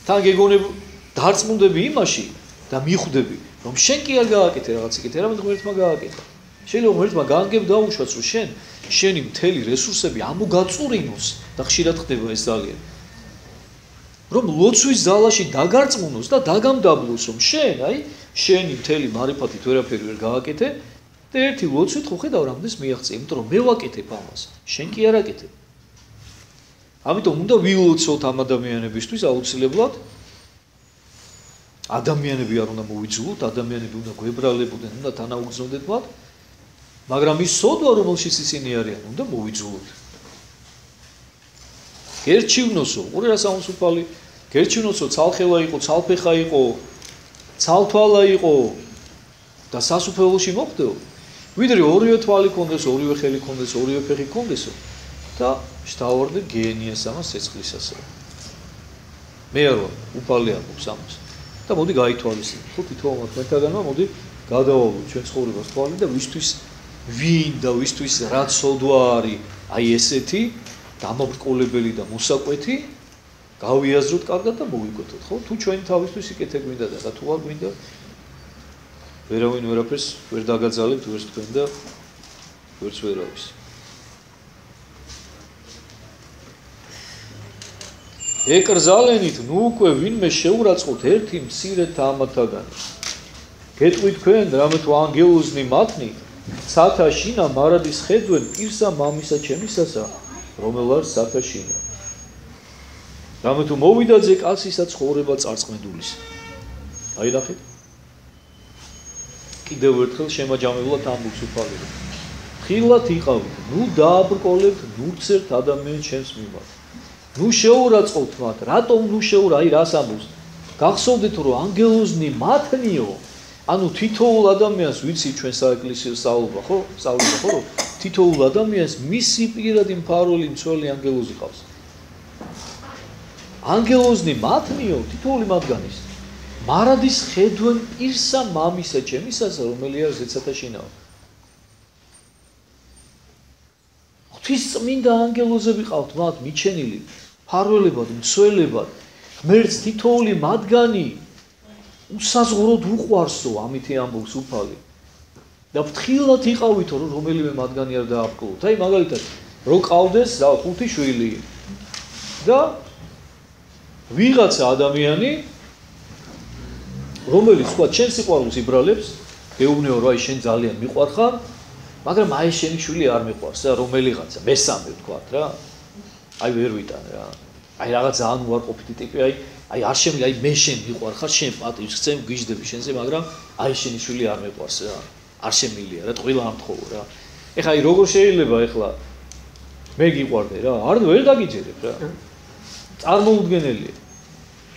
თან გეგონებ დარწმუნდები იმაში და მიხვდები, რომ შენ კი არ გააკეთე რაღაც იქეთ, არამედ ღმერთმა გააკეთა. შეიძლება ღმერთმა გაანგებ დაუშვას, რომ შენი მთელი რესურსები ამოგაწურინოს და ხშირად ხდება ეს ძალიან. რომ ლოცვის ზალაში დაგარწმუნოს და დაგამდაბლოს, რომ შენი მთელი მარიფათით ვერაფერი ვერ გააკეთე და ერთი ლოცვით ხო ხედავ რამდენს მიაღწია, იმიტომ რომ მე ვაკეთებ ამას, შენ კი არ აკეთებ. ამიტომ უნდა ვილოცოთ ამ ადამიანებისთვის აუცილებლად. ადამიანები არ უნდა მოვიძულოთ, ადამიანები უნდა გვებრალებოდნენ, უნდა თანაუგრძნობდეთ მათ, მაგრამ ის სოდვა, რომელშიც ისინი არიან, უნდა მოვიძულოთ. გერჩივნოსო, უყურე რა სამოსუფალი, გერჩივნოსო, ცალხელა იყო, ცალფეხა იყო, ცალთვალა იყო და სასუფეველში მოხვდეო. ვიდრე ორივე თვალი ქონდეს, ორივე ხელი ქონდეს, ორივე ფეხი ქონდესო და შთავარდე გენიას ამას ცეცხლისასა. მე არ ვარ, უფალი ამბობს ამას. და მოდი გაითვალისწინოთ. ხო თითოეულ მეთაგანმა მოდი გადავალოთ ჩვენ ცხოვრებას თვალი და ვისთვის ვინ და ვისთვის რა ცოდვა არის აი ესეთი დამაბრკოლებელი და მოსაკვეთი გავიაზროთ კარგად და მოვიკვეთოთ, ხო? თუ ჩვენი თავისთვის იკეთე გვინდა და თუ არ გვინდა ვერავინ ვერაფერს ვერ დაგაძალებთ, ვერც თქვენ და ვერც ვერავის. ეკრძალენით, ნუ უკვე ვინმე შეურაცხოთ ერთი მცირე თამათაგანი. გეტყვით თქვენ, რამე თუ ანგელოზნი მათნი, სათა შინა მარადის ხედვენ პირსა მამისა ჩემისასა, რომელ არ სათა შინა. რამე თუ მოვიდა ძე კაცისა ცხოვრება წარწმენდულის. აი ნახეთ. კიდევ ერთხელ შემაჯამებლად ამბობს უფალი. ხილად იყავით, ნუ დააბრკოლებთ ნურცერთ ადამიანს ჩემს მიმართ. ნუ შეურაცხოთ მათ, რატომ ნუ შეურა, აი რას ამბობს? გახსოვდეთ რომ ანგელოზნი მათნიო, ანუ თითოეულ ადამიანს ვიცი ჩვენ საეკლესიო სწავლობა, ხო? სწავლობა, ხო? თითოეულ ადამიანს მისი პირადი მფარველი მცველი ანგელოზი ყავს. ანგელოზნი მათნიო, თითოეული მათგანის. მარადის ხედვენ პირსა მამისა ჩემისასა, რომელია ზეცათა შინაო. ღვთისწმინდა ანგელოზები ყავთ მათ მიჩენილი, მფარველებად, მცველებად, ღმერთს თითოეული მათგანი უსაზღვროდ უყვარსო, ამითი ამბობს უფალი. და ფრთხილად იყავითო, რომ რომელიმე მათგანი არ დააბრკოლოთ. აი მაგალითად, რო ყავდეს 5 შვილი, და ვიღაცა ადამიანი რომელიც თქვა ჩემ სიყვარულს იბრალებს გეუბნეო რომ აი შენ ძალიან მიყვარხარ მაგრამ აი შენი შვილი არ მიყვარს რა რომელიღაცა მესამე ვთქვათ რა აი ვერ ვიტან რა აი რაღაც ძალიან უარყოფითი ტიპი აი არ შემიძლია აი მე შენ მიყვარხარ შენ პატივს ხცემ გვიждები შენზე მაგრამ აი შენი შვილი არ მიყვარს რა არ შემილია რა ყველა ამთხოვო რა ეხლა აი როგორ შეიძლება ეხლა მე გიყვარდე რა არ ვერ დაგიჯერებ რა წარმოუდგენელია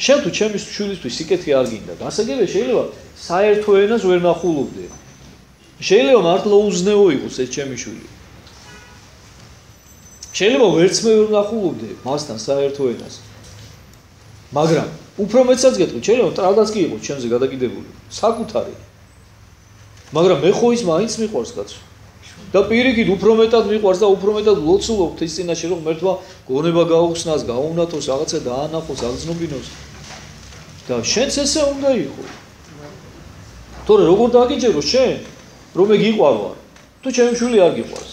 შენ თუ ჩემი შვილისთვის სიკეთე არ გინდა გასაგებია შეიძლება საერთო ენას ვერ ნახულობდე შეიძლება მართლა უზნეო იყოს ეს ჩემი შვილი შეიძლება ვერც მე ვერ ნახულობდე მასთან საერთო ენას მაგრამ უფრო მეცაც გეტყვი შეიძლება ტრადაც კი იყოს ჩემზე გადაკიდებული საკუთარი მაგრამ მე ხო ის მაინც მიყვარს კაცო და პირიქით უფრო მეტად მიყვარს და უფრო მეტად ლოცულობთ ის წინაშე რომ მერთვა გონება გაუხსნას გაუნათოს რაღაცა დაანახოს აღზნობინოს და შენც ესე უნდა იყო თორე როგორ დაგიჯერო შენ რომ მე გიყვარვარ თუ ჩემი შვილი არ გიყვარს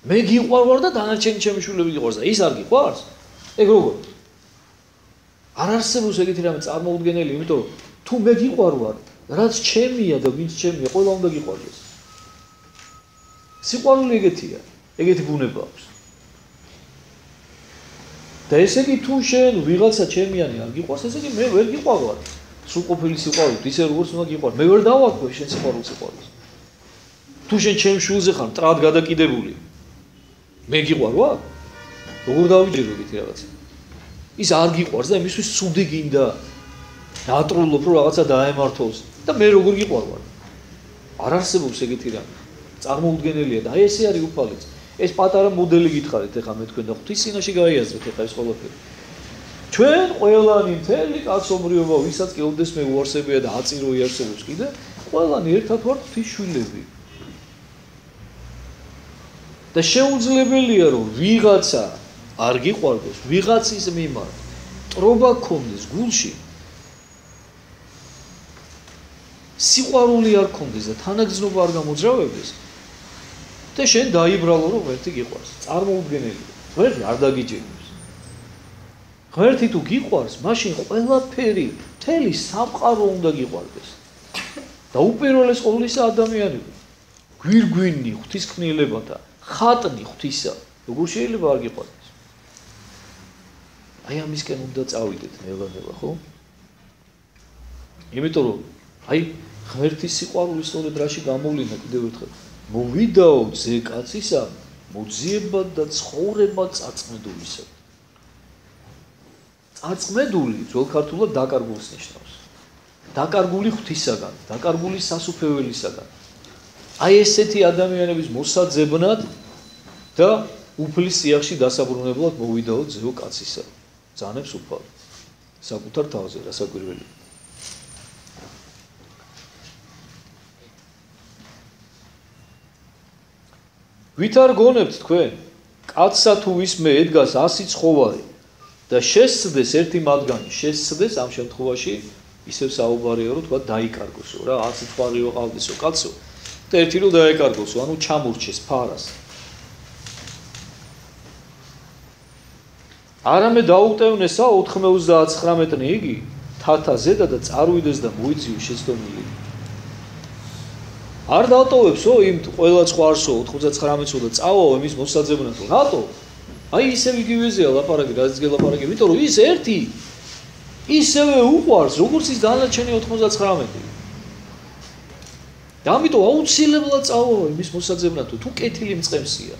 მე გიყვარვარ და დანარჩენი ჩემი შვილები გიყვარს და ის არ გიყვარს ეგ როგორ არ არსებობს ეგეთი რამე წარმოუდგენელი იმიტომ რომ თუ მე გიყვარვარ რაც ჩემია და ვინც ჩემია ყველა უნდა გიყვარდეს სიყვარული ეგეთია ეგეთი ბუნება აქვს და ესე იგი თუ შენ ვიღაცა ჩემიანი არ გიყვარს ესე იგი მე ვერ გიყვარვარ სრულყოფილი სიყვარულით ისე როგორც უნდა გიყვარ მე ვერ დავარქვე შენ სიყვარულს თუ შენ ჩემ შვილზე ხარ მტრად გადაკიდებული მე გიყვარვა როგორ დავიჯერო ეგეთი რაღაცა ის არ გიყვარს და იმისთვის ცუდი გინდა დაატროლობ რომ რაღაცა დაემართოს და მე როგორ გიყვარვარ არ არსებობს ეგეთი რამე წარმოუდგენელია და აი ესე არის უფალიც ეს პატარა მოდელი გითხარით ეხლა მე თქვენ და ღვთის წინაშე გაიაზრეთ ეხლა ეს ყველაფერი ჩვენ ყველანი მთელი კაცობრიობა ვისაც კი ოდესმე უარსებია და აწირო იარსებობს კიდე ყველანი ერთად ვართ ღვთის შვილები და შეუძლებელია რომ ვიღაცა არ გიყვარდეს ვიღაცის მიმართ ტრობა გქონდეს გულში სიყვარული არ გქონდეს და თანაგზნობა არ გამოძრავებდეს და შენ დაიბრალო რომ ერთი გიყვარს წარმოუდგენელია ღმერთი არ დაგიჯერებს ღმერთი თუ გიყვარს მაშინ ყველაფერი მთელი სამყარო უნდა გიყვარდეს და უპირველეს ყოვლისა ადამიანები გვირგვინი ღვთისკნილებათა ხატნი ღვთისა როგორ შეიძლება არ გიყვარდეს აი ამისკენ უნდა წავიდეთ ნელა ხო იმიტომ რომ აი ღმერთის სიყვარული სწორედ რაში გამოვლინდა კიდევ ერთხელ მოვიდაო ძე კაცისა მოძიებად და ცხოვრებად წაწმედულისა წაწმედული ძველ ქართულად დაკარგულს ნიშნავს დაკარგული ღვთისაგან დაკარგული სასუფეველისაგან აი ესეთი ადამიანების მოსაძებნად და უფლის სიახში დასაბრუნებლად მოვიდაო ძეო კაცისა ძანებს უფალი საკუთარ თავზე რასაკვირველია ვით არ გონებთ თქვენ კაცსა თუ ვისმე ედგას 100 ცხოვარი და შესცდეს ერთი მათგანი შესცდეს ამ შემთხვევაში ისევ საუბარია რომ თქვა დაიკარგოსო რა 100 ცხვარიო ყავდისო კაცო და ერთი რომ დაეკარგოსო ანუ ჩამურჩეს ფარას არამე დაუტევნესა 99-ნი იგი თათა ზედა და წარუიდეს და მოიძიო შეცდომილი არ დატოვებსო იმ ყველა ცხვარსო 99-ო და წავაო იმის მოსაძებნად რატო აი ისევ იგივეზეა ლაპარაკი რაც გელაპარაკე იმიტომ რომ ის ერთი ისევე უყვარს როგორც ის დანარჩენი 99 და ამიტომ აუცილებლად წავაო იმის მოსაძებნად თუ კეთილი მწყემსია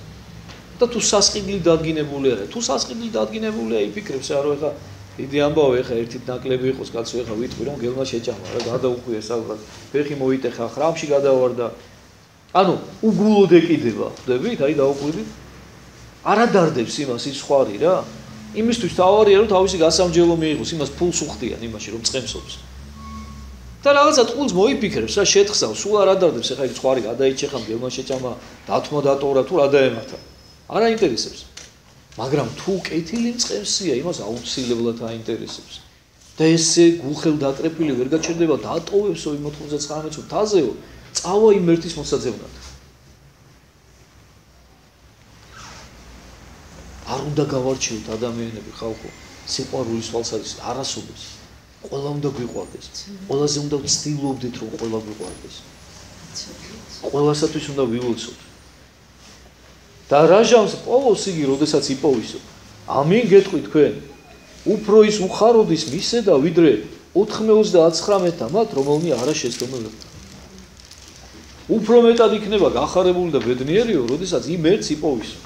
და თუ სასყიდლი დადგინებული არა თუ სასყიდლი დადგინებულია იფიქრებს რა რომ ეხა დიდი ამბავი ეხა ერთით ნაკლები იყოს კაცო ეხა ვიტყვი რომ გელმა შეჭამა რა გადაუხვია საბრად ფეხი მოიტეხა ხრამში გადავარ და ანუ უგულოდ ეკიდება ხვდებით აი დაუყვირდით არა დარდებს იმას ის ხვარი რა იმისთვის თავარია რომ თავისი გასამჯელო მიიღოს იმას ფულს უხდიან იმაში რომ წემსობს და რაღაცა ტყულს მოიფიქრებს რა შეთხსავს სულ არ ადარდებს ეხა ის ხვარი გადაიჭეხა გელმა შეჭამა დათმო დატოვრა თუ რა დაემართა არ აინტერესებს მაგრამ თუ კეთილი მწყემსია იმას აუცილებლად აინტერესებს და ესე გულხელ დაკრეფილი ვერ გაჩერდება დატოვებსო იმ 99-ო თაზეო წავა იმ ერთის მოსაძებნად არ უნდა გავარჩიოთ ადამიანები ხალხო სიყვარულის თვალსაზრისით არასოდეს ყველა უნდა გვიყვარდეს ყველაზე უნდა ვცდილობდეთ რომ ყველა გვიყვარდეს ყველასათვის უნდა ვილოცოთ და რა ჟამს ყოველს იგი როდესაც იპოვისო ამინ გეტყვი თქვენ უფრო ის უხაროდის მისე და ვიდრე 99 მათ რომელნი არა შესწომებია უფრო მეტად იქნება გახარებული და ბედნიერიო როდესაც იმ ერთს იპოვისო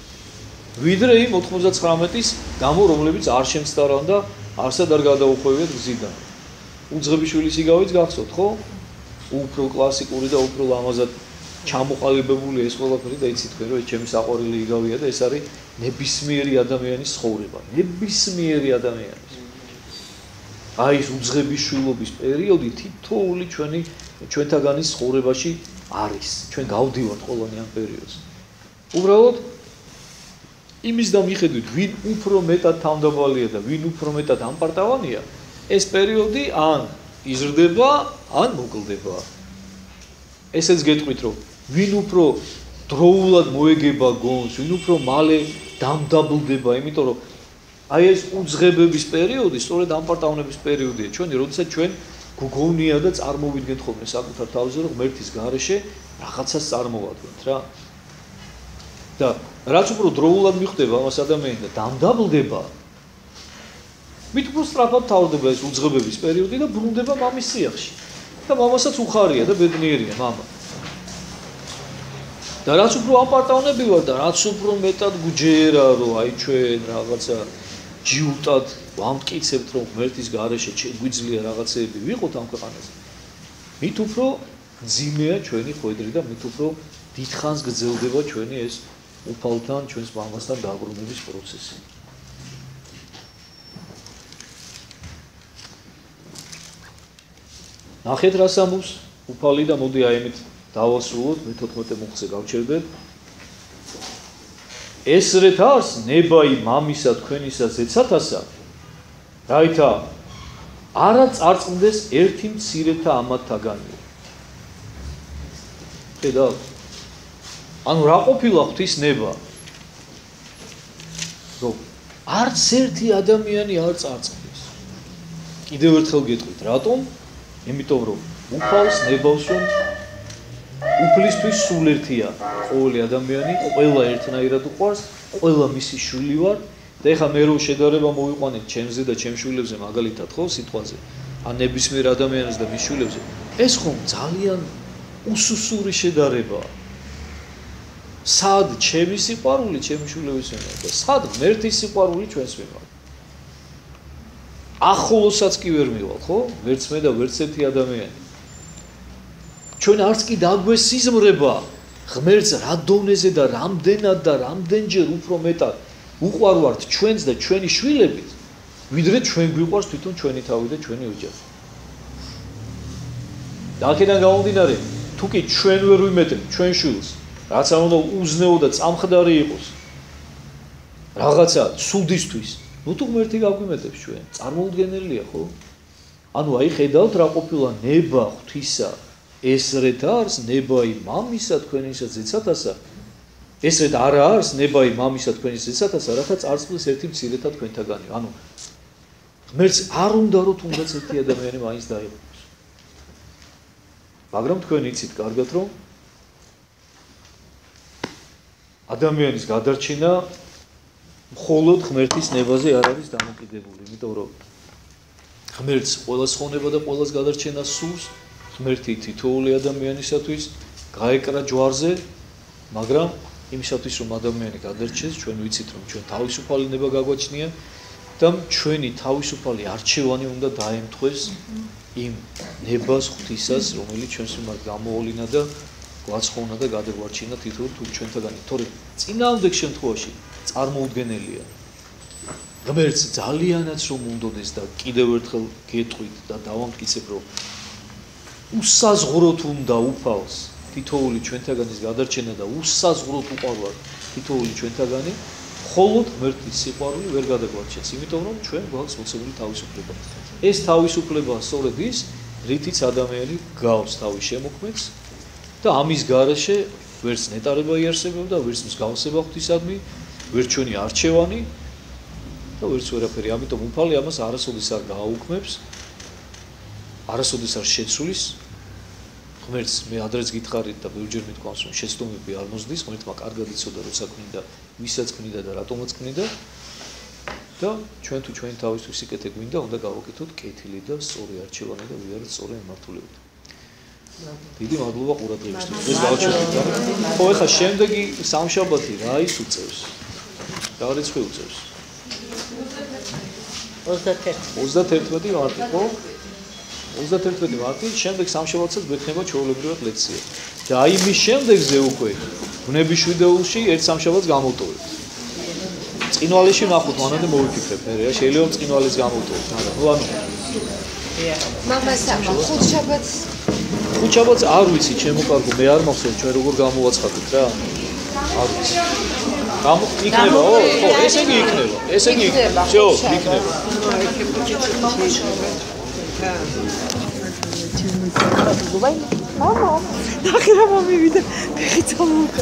ვიდრე იმ 99-ის გამო რომლებიც არ შემცდარავენ და არსად არ გადაუხვევიათ გზიდან უძღებიშვილის იგავიც გახსოვთ ხო უფრო კლასიკური და უფრო ლამაზად ჩამოყალიბებული ეს ყველაფერი და იცით თქვენ რომ ეს ჩემი საყვარელი იგავია და ეს არის ნებისმიერი ადამიანის ცხოვრება ნებისმიერი ადამიანის აი ეს უძღებიშვილობის პერიოდი თითოეული ჩვენთაგანის ცხოვრებაში არის ჩვენ გავდივართ ყველანი ამ პერიოდს უბრალოდ იმის და მიხედვით ვინ უფრო მეტად თავმდაბალია და ვინ უფრო მეტად ამპარტავანია ეს პერიოდი ან იზრდება ან მოკლდება ესეც გეტყვით რომ ვინ უფრო დროულად მოეგება გონს ვინ უფრო მალე დამდაბლდება იმიტომ რომ აი ეს უძღებების პერიოდი სწორედ ამპარტავნების პერიოდია ჩვენი როდესაც ჩვენ გგონია და წარმოვიდგენთ ხოლმე საკუთარ თავზე რომ ღმერთის გარეშე რაღაცას წარმოვადგენთ რა და რაც უფრო დროულად მიხვდება ამას ადამიანი და დამდაბლდება მით უფრო სწრაფად თავდება ეს უძღებების პერიოდი და ბრუნდება მამის სიახში და მამასაც უხარია და ბედნიერია მამა და რაც უფრო ამპარტავნები ვარ და რაც უფრო მეტად გვჯერა რომ აი ჩვენ რაღაცა ჯიუტად ვამტკიცებთ რომ ღმერთის გარეშე გვიძლია რაღაცეები ვიყოთ ამ ქვეყანაზე მით უფრო ძიმეა ჩვენი ხვედრი და მით უფრო დიდხანს გრძელდება ჩვენი ეს უფალთან ჩვენს მამასთან დაბრუნების პროცესი ნახეთ რას ამბობს უფალი და მოდი აი ამით დავასრულოთ მე-14 მუხლზე გავჩერდეთ ესრეთ არს ნებაი მამისა თქვენისა ზეცათასა რაითა არა წარწყდეს ერთი მცირეთა ამათთაგანია ხედავ ანუ რა ყოფილა ღვთის ნება რომ არც ერთი ადამიანი არ წარწყდეს კიდევ ერთხელ გეტყვით რატომ იმიტომ რომ უფალს ნებავს რომ უფლისთვის სულ ერთია ყოველი ადამიანი ყველა ერთნაირად უყვარს ყველა მისი შვილი ვარ და ეხლა მე რო შედარება მოვიყვანეთ ჩემზე და ჩემ შვილებზე მაგალითად ხო სიტყვაზე ან ნებისმიერ ადამიანს და მის შვილებზე ეს ხომ ძალიან უსუსური შედარებაა სად ჩემი სიყვარული ჩემი შვილების მიმართ და სად ღმერთის სიყვარული ჩვენს მიმართ ახლოსაც კი ვერ მივალ ხო ვერც მე და ვერც ერთი ადამიანი ჩვენ არც კი დაგვესიზმრება ღმერთს რა დონეზე და რამდენად და რამდენჯერ უფრო მეტად უყვარვართ ჩვენს და ჩვენი შვილებით ვიდრე ჩვენ გვიყვარს თვითონ ჩვენი თავი და ჩვენი ოჯახი და აქედან გამომდინარე თუ კი ჩვენ ვერ ვიმეტებთ ჩვენ შვილს რაც არ უნდა უზნეო და წამხდარი იყოს რაღაცა სუდისთვის ნუ თუ ღმერთი გაგვიმეტებს ჩვენ წარმოუდგენელია ხო ანუ აი ხედავთ რა ყოფილა ნება ღვთისა ესრეთ არს ნებაი მამისა თქვენისა ზეცათასა ესრეთ არა არს ნებაი მამისა თქვენისა ზეცათასა რათა წარწყდეს ერთი მცირეთა თქვენთაგანი ანუ ღმერთს არ უნდა რომ თუნდაც ერთი ადამიანი მაინც დაიღოს მაგრამ თქვენ იცით კარგად რომ ადამიანის გადარჩენა მხოლოდ ღმერთის ნებაზე არ არის დამოკიდებული იმიტომ რომ ღმერთს ყველას ხონება და ყველას გადარჩენა სურს ღმერთი თითოეული ადამიანისათვის გაეკრა ჯვარზე მაგრამ იმისათვის რომ ადამიანი გადარჩეს ჩვენ ვიცით რომ ჩვენ თავისუფალი ნება გაგვაჩნია და ჩვენი თავისუფალი არჩევანი უნდა დაემთხვეს იმ ნებას ღვთისას რომელიც ჩვენს მიმართ გამოავლინა და გვაცხოვნა და გადაგვარჩინა თითოეულ თუ ჩვენთაგანი თორე წინააღმდეგ შემთხვევაში წარმოუდგენელია ღმერთს ძალიანაც რომ უნდოდეს და კიდევ ერთხელ გეტყვით და დავამტკიცებ რომ უსაზღვროთ უნდა უფალს თითოეული ჩვენთაგანის გადარჩენა და უსაზღვროთ უყვარვართ თითოეული ჩვენთაგანი მხოლოდ ღმერთის სიყვარული ვერ გადაგვარჩენს იმიტომ რომ ჩვენ გვაქვს მოცემული თავისუფლება ეს თავისუფლება სწორედ ის რითიც ადამიანი გავს თავის შემოქმედს და ამის გარეშე ვერც ნეტარება იარსებებდა ვერც მსგავსება ღვთისადმი ვერც ჩვენი არჩევანი და ვერც ვერაფერი. ამიტომ უფალი ამას არასოდეს არ გააუქმებს, არასოდეს არ შეცვლის. ღმერთს მე ადრეც გითხარით და ბევრჯერ მithქვამს, რომ შეცდომები არ მოსდის, ღმერთმა კარგად იცოდა, როცა ქმნიდა, ვისაც ქმნიდა და რატომაც ქმნიდა. და ჩვენ თუ ჩვენი თავისთვის სიკეთე გვინდა, უნდა გავაკეთოთ კეთილი და სწორი არჩევანი და ვიაროთ სწორი მართულებით. დიდი მადლობა ყურადღებისთვის. ეს გავჩვენეთ. ხო, ეხლა შემდეგი სამშაბათი რა ის უწევს? რა რიცხვი უწევს? 31 მარტი, ხო? 31 მარტი, შემდეგ სამშაბათსაც გვექნება ჩვეულებრივად ლექცია. და აი მის შემდეგზე უკვე ბუნების შვიდეულში ერთ სამშაბათს გამოვტოვებთ. წინვალეში ნახოთ, მანამდე მოვიფიქრებ, მე რა შეიძლება წინვალეს გამოვტოვოთ, მაგრამ ნუ ანუ მამასა, ხუთშაბათს არ ვიცი, ჩემო კარგო, მე არ მახსოვს ჩვენ როგორ გამოვაცხადეთ რა. არ ვიცი. იქნება, ხო, ესე იგი იქნება. ესე იგი იქნება. всё, იქნება. მამა, ნახე რა მომივიდა, ფეხი წამოვიდა.